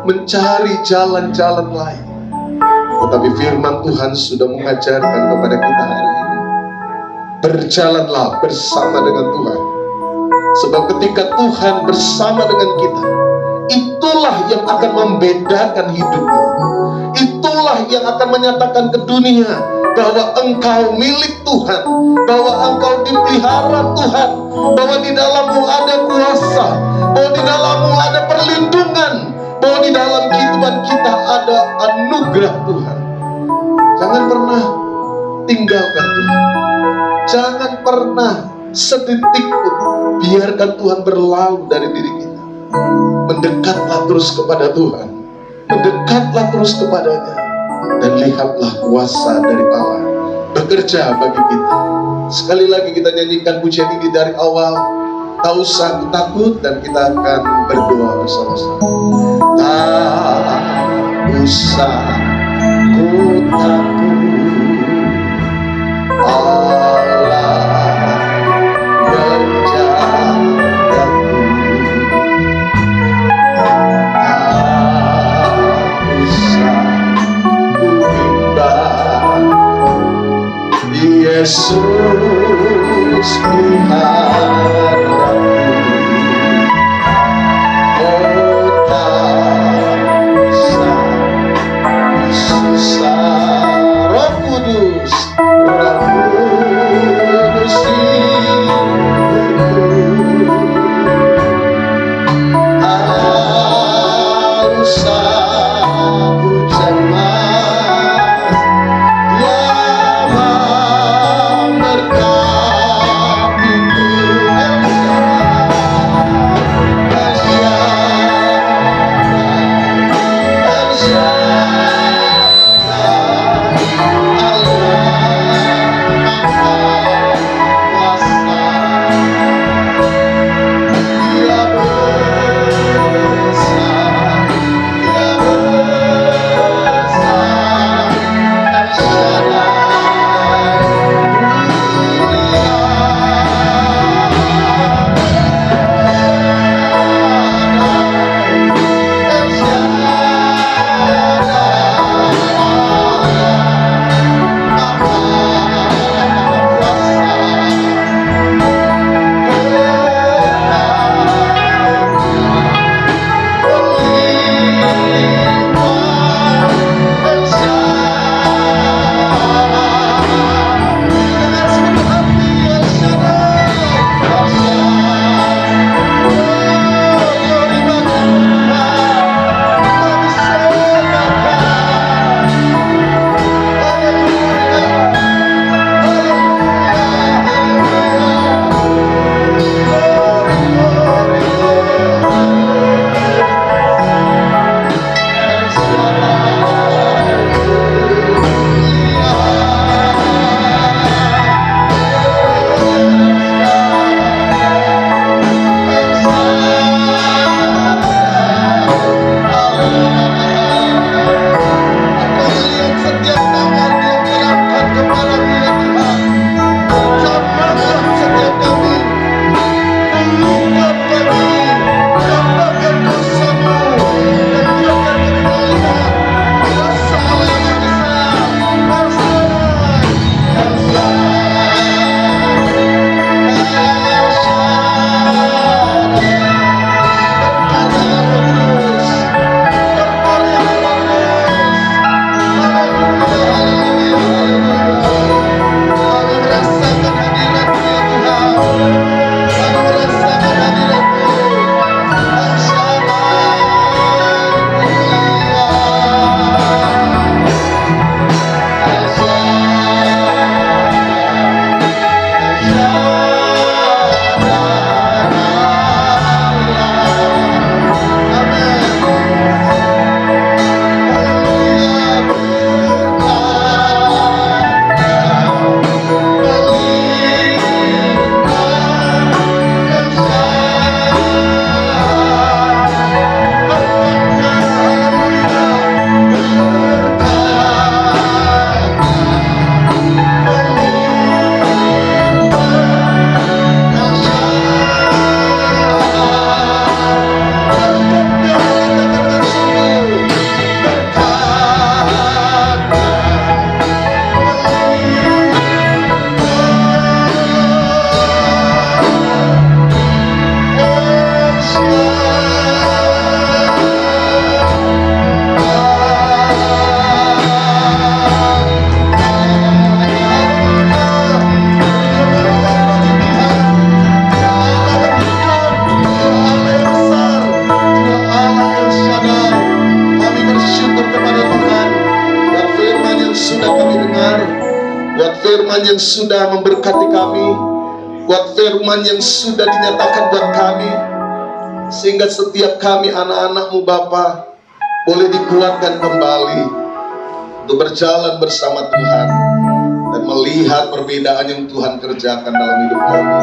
C: mencari jalan-jalan lain. Tetapi firman Tuhan sudah mengajarkan kepada kita hari ini, berjalanlah bersama dengan Tuhan. Sebab ketika Tuhan bersama dengan kita, itulah yang akan membedakan hidupmu. Itulah yang akan menyatakan ke dunia bahwa engkau milik Tuhan, bahwa engkau dipelihara Tuhan, bahwa di dalammu ada kuasa, bahwa di dalammu ada perlindungan, bahwa di dalam kehidupan kita ada anugerah Tuhan. Jangan pernah tinggalkan Tuhan. Jangan pernah sedetik pun biarkan Tuhan berlalu dari diri kita. Mendekatlah terus kepada Tuhan. Mendekatlah terus kepadanya. Dan lihatlah kuasa dari Allah bekerja bagi kita. Sekali lagi kita nyanyikan pujian ini dari awal. Tak usah aku takut, dan kita akan berdoa bersama-sama. Tak usah ku takut, Allah menjagaku. Tak usah ku bimbang, Yesus peliharaku. Oh, tak usah susah. Roh Kudus hidupku. Tak usah ku cemas, Dia memberi firman yang sudah memberkati kami, buat firman yang sudah dinyatakan buat kami, sehingga setiap kami anak-anak-Mu Bapa boleh dikuatkan kembali untuk berjalan bersama Tuhan dan melihat perbedaan yang Tuhan kerjakan dalam hidup kami.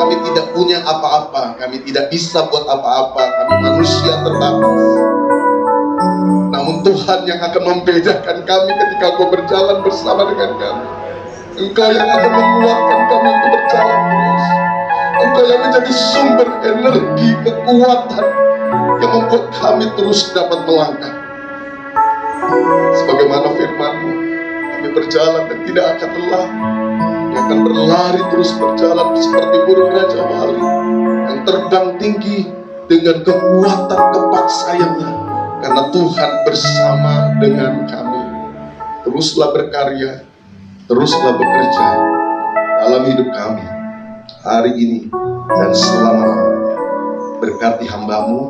C: Kami tidak punya apa-apa, kami tidak bisa buat apa-apa, kami manusia terbatas. Namun Tuhan yang akan membedakan kami ketika Engkau berjalan bersama dengan kami. Engkau yang akan menguatkan kami untuk berjalan terus. Engkau yang menjadi sumber energi, kekuatan yang membuat kami terus dapat melangkah. Sebagaimana firman-Mu, kami berjalan dan tidak akan lelah. Kami akan berlari terus berjalan seperti burung Raja Wali yang terbang tinggi dengan kekuatan kepak sayapnya. Karena Tuhan bersama dengan kami. Teruslah berkarya, teruslah bekerja dalam hidup kami hari ini dan selama-lamanya. Berkati hamba-Mu,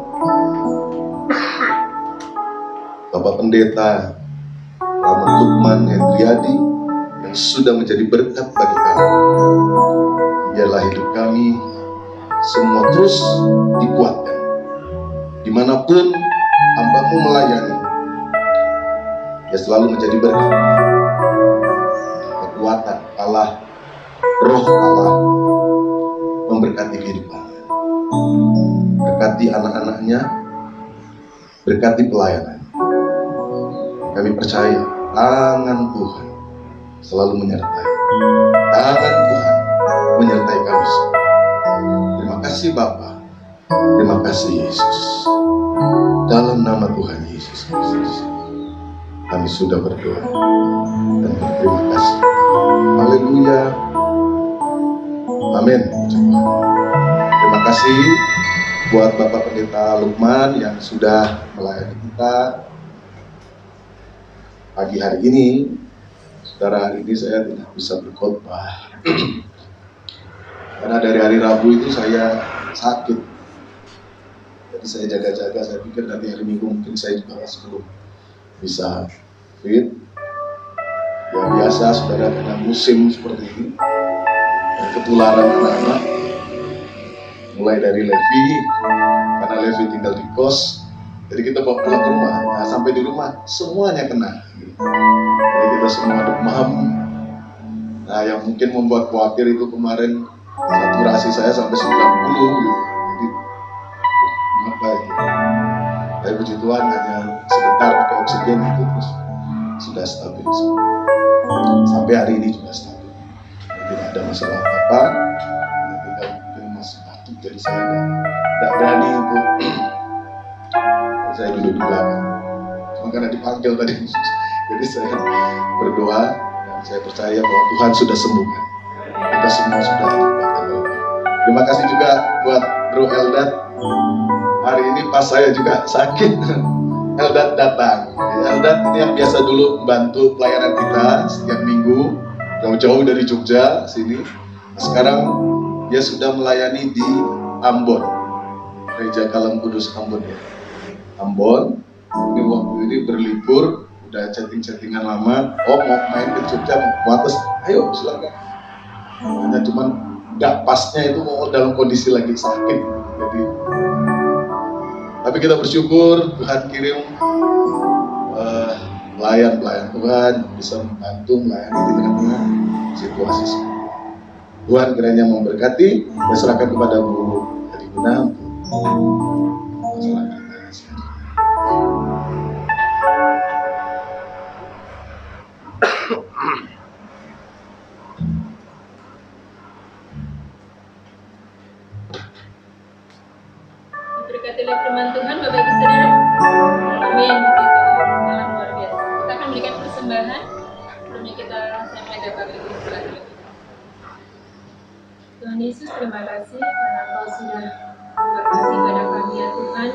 C: Bapak Pendeta Rahmat Lukman Hendriadi, yang sudah menjadi berkat bagi kami. Biarlah hidup kami semua terus dikuatkan. Dimanapun hamba-Mu melayani, ya selalu menjadi berkat. Kekuatan Allah, roh Allah memberkati kehidupannya. Berkati anak-anaknya, berkati pelayanan. Kami percaya tangan Tuhan selalu menyertai. Tangan Tuhan menyertai kami semua. Terima kasih Bapa. Terima kasih Yesus. Dalam nama Tuhan Yesus Kristus, kami sudah berdoa dan berterima kasih. Haleluya. Amin. Terima kasih buat Bapak Pendeta Lukman yang sudah melayani kita pagi hari ini. Saudara, hari ini saya tidak bisa berkhotbah karena dari hari Rabu itu saya sakit. Jadi saya jaga-jaga, saya pikir nanti hari Minggu mungkin saya juga belum bisa fit. Ya biasa saudara, karena musim seperti ini dan ketularan anak-anak, mulai dari Levi, karena Levi tinggal di kos, jadi kita bawa pulang ke rumah. Nah, sampai di rumah semuanya kena. Jadi kita semua demam. Nah, yang mungkin membuat khawatir itu kemarin saturasi saya sampai 90 gitu. Jadi kenapa itu? Tapi puji Tuhan hanya sebentar pakai oksigen itu terus sudah stabil. Sampai hari ini juga stabil. Tidak ada masalah apa-apa. Tinggal mungkin masih batuk, jadi saya tidak berani untuk saya duduk di belakang. Cuma karena dipanggil tadi, jadi saya berdoa dan saya percaya bahwa Tuhan sudah sembuhkan. Kita semua sudah dikuatkan oleh Tuhan. Terima kasih juga buat Bro Eldad. Hari ini pas saya juga sakit, Eldad datang. Eldad ini yang biasa dulu membantu pelayanan kita setiap minggu, jauh-jauh dari Jogja sini. Sekarang dia sudah melayani di Ambon, Gereja Kalem Kudus Ambon ya. Ambon, ini waktu ini berlibur, udah chatting-chattingan lama. Oh mau main ke Jogja, mau atas, ayo silakan. Hanya cuman nggak pasnya itu mau dalam kondisi lagi sakit. Jadi, tapi kita bersyukur Tuhan kirim pelayan Tuhan bisa membantu melayani di tengah-tengah situasi semua. Tuhan kiranya memberkati, dan serahkan kepada Bu Hadi Guna untuk masyarakat.
A: Diberkatilah firman Tuhan, Bapak Ibu Saudara. Amin. Tuhan luar biasa. Kita akan berikan persembahan. Sebelumnya kita sampaikan Bapak Ibu silakan. Tuhan Yesus, terima kasih karena Engkau sudah berkasih pada kami ya Tuhan.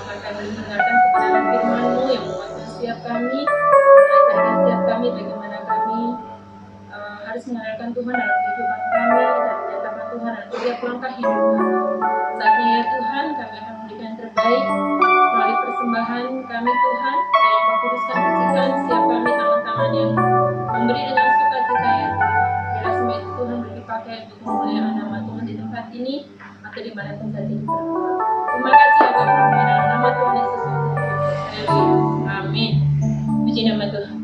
A: Maka kami mendengarkan kebenaran firman-Mu yang menguatkan setiap kami, mengajarkan setiap kami bagaimana kami harus mengandalkan Tuhan dalam kehidupan kami dan menyatakan Tuhan dalam setiap langkah hidup kami. Saatnya ya Tuhan, kami akan memberikan yang terbaik melalui persembahan kami Tuhan, dan Engkau kuduskan bersihkan setiap kami tangan-tangan yang memberi dengan sukacita ya Tuhan. dimanapun saja diberkati. Terima kasih ya Bapak, dalam nama Tuhan Yesus. Haleluya. Amin. Puji nama Tuhan.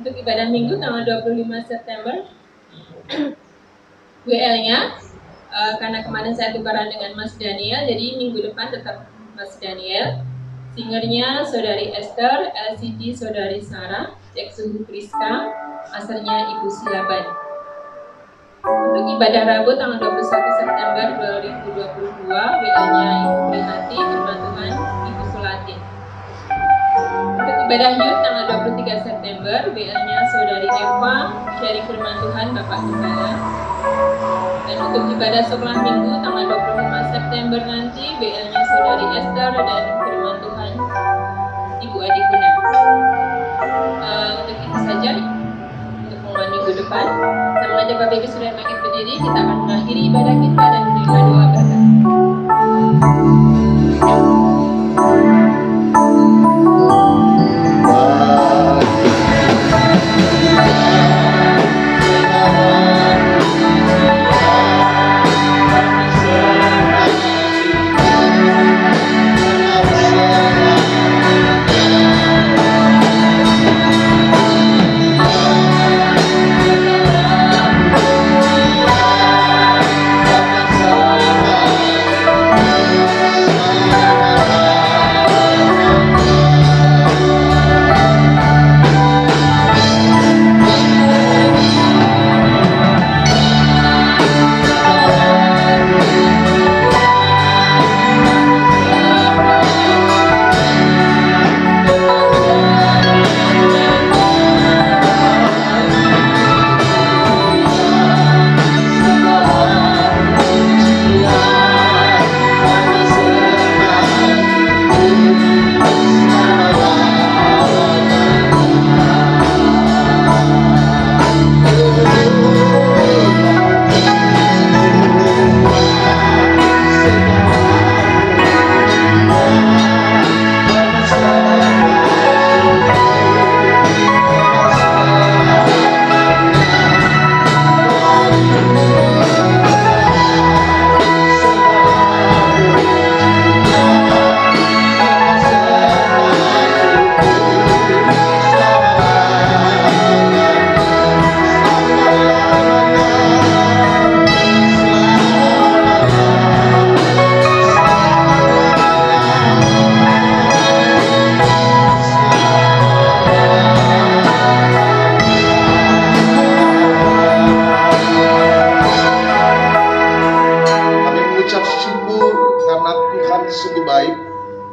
A: Untuk ibadah minggu tanggal 25 September WL-nya karena kemarin saya tukaran dengan Mas Daniel, jadi minggu depan tetap Mas Daniel. Singernya Saudari Esther, LCD Saudari Sarah, cek suhu Priska, masternya Ibu Silaban. Untuk ibadah Rabu tanggal 21 September 2022 WL-nya Ibu Prihati, firman Tuhan Ibu Sulatin. Untuk ibadah Youth tanggal 23 September WL-nya Saudari Eva, sharing firman Tuhan Bapak Gembala. Dan untuk ibadah sekolah minggu tanggal 25 September nanti WL-nya Saudari Esther dan firman Tuhan Ibu Adi Guna. Untuk itu saja untuk pengumuman minggu depan. Sama aja Bapak Ibu sudah makin berdiri, kita akan mengakhiri ibadah kita dan menerima doa berkat.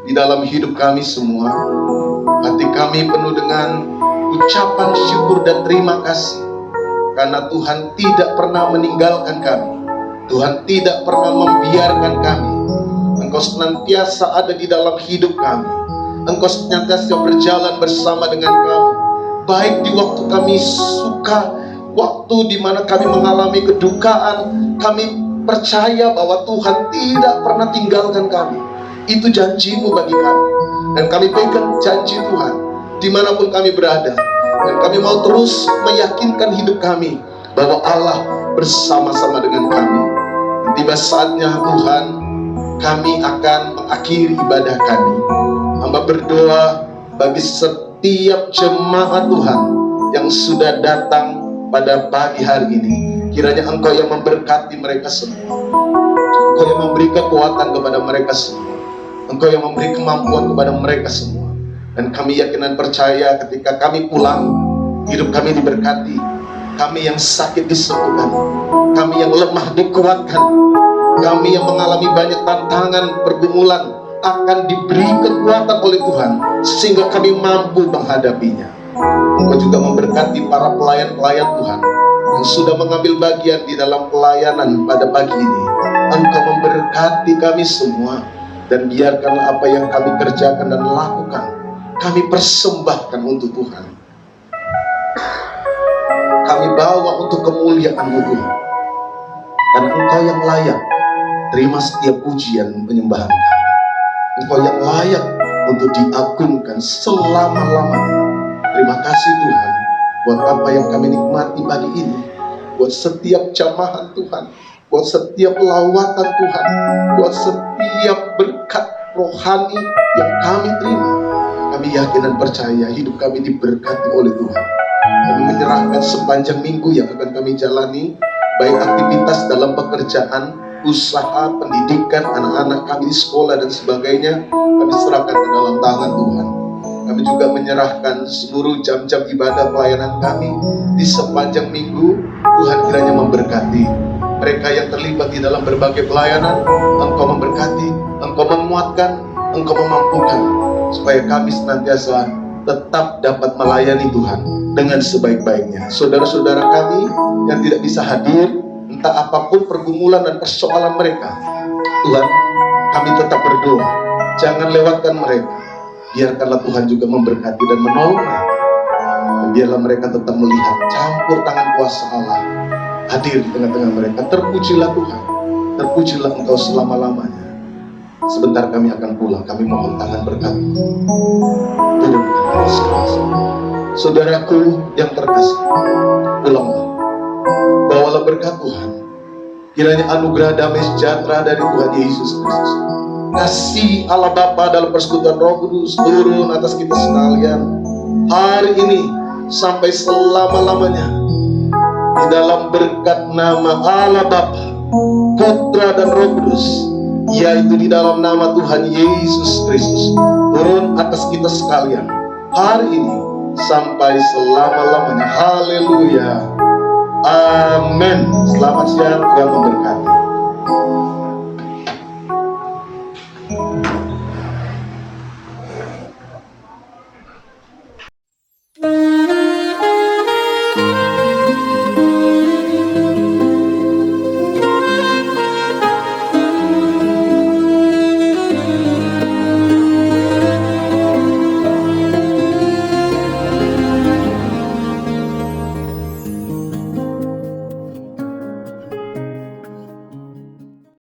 C: di dalam hidup kami semua. Hati kami penuh dengan ucapan syukur dan terima kasih, karena Tuhan tidak pernah meninggalkan kami. Tuhan tidak pernah membiarkan kami. Engkau senantiasa ada di dalam hidup kami. Engkau senantiasa berjalan bersama dengan kami, baik di waktu kami suka, waktu di mana kami mengalami kedukaan. Kami percaya bahwa Tuhan tidak pernah tinggalkan kami. Itu janji-Mu bagi kami, dan kami pegang janji Tuhan dimanapun kami berada. Dan kami mau terus meyakinkan hidup kami bahwa Allah bersama-sama dengan kami. Tiba saatnya Tuhan, kami akan mengakhiri ibadah kami. Hamba berdoa bagi setiap jemaat Tuhan yang sudah datang pada pagi hari ini. Kiranya Engkau yang memberkati mereka semua. Engkau yang memberi kekuatan kepada mereka semua. Engkau yang memberi kemampuan kepada mereka semua. Dan kami yakin dan percaya ketika kami pulang, hidup kami diberkati. Kami yang sakit disembuhkan, kami yang lemah dikuatkan, kami yang mengalami banyak tantangan, pergumulan akan diberi kekuatan oleh Tuhan, sehingga kami mampu menghadapinya. Engkau juga memberkati para pelayan-pelayan Tuhan yang sudah mengambil bagian di dalam pelayanan pada pagi ini. Engkau memberkati kami semua, dan biarkanlah apa yang kami kerjakan dan lakukan, kami persembahkan untuk Tuhan. Kami bawa untuk kemuliaan-Mu Tuhan. Dan Engkau yang layak terima setiap pujian penyembahan kami. Engkau yang layak untuk diagungkan selama-lamanya. Terima kasih Tuhan buat apa yang kami nikmati pagi ini, buat setiap jamahan Tuhan, buat setiap lawatan Tuhan, buat setiap berkat rohani yang kami terima. Kami yakin dan percaya hidup kami diberkati oleh Tuhan. Kami menyerahkan sepanjang minggu yang akan kami jalani, baik aktivitas dalam pekerjaan, usaha, pendidikan, anak-anak kami di sekolah dan sebagainya, kami serahkan ke dalam tangan Tuhan. Kami juga menyerahkan seluruh jam-jam ibadah pelayanan kami di sepanjang minggu. Tuhan kiranya memberkati mereka yang terlibat di dalam berbagai pelayanan. Engkau memberkati, Engkau menguatkan, Engkau memampukan, supaya kami senantiasa tetap dapat melayani Tuhan dengan sebaik-baiknya. Saudara-saudara kami yang tidak bisa hadir, entah apapun pergumulan dan persoalan mereka, Tuhan, kami tetap berdoa, jangan lewatkan mereka. Biarkanlah Tuhan juga memberkati dan menolong mereka. Dan biarlah mereka tetap melihat campur tangan kuasa Allah hadir di tengah-tengah mereka. Terpujilah Tuhan, terpujilah Engkau selama-lamanya. Sebentar kami akan pulang, kami mohon tangan berkat. Turunkan Yesus. Saudaraku yang terkasih, pulanglah, bawalah berkat Tuhan. Kiranya anugerah damai sejahtera dari Tuhan Yesus Kristus, kasih Allah Bapa dalam persekutuan Roh Kudus turun atas kita sekalian hari ini sampai selama-lamanya, di dalam berkat nama Allah Bapa, Putra dan Roh Kudus, yaitu di dalam nama Tuhan Yesus Kristus, turun atas kita sekalian hari ini sampai selama-lamanya. Haleluya, amin. Selamat siang, Tuhan memberkati.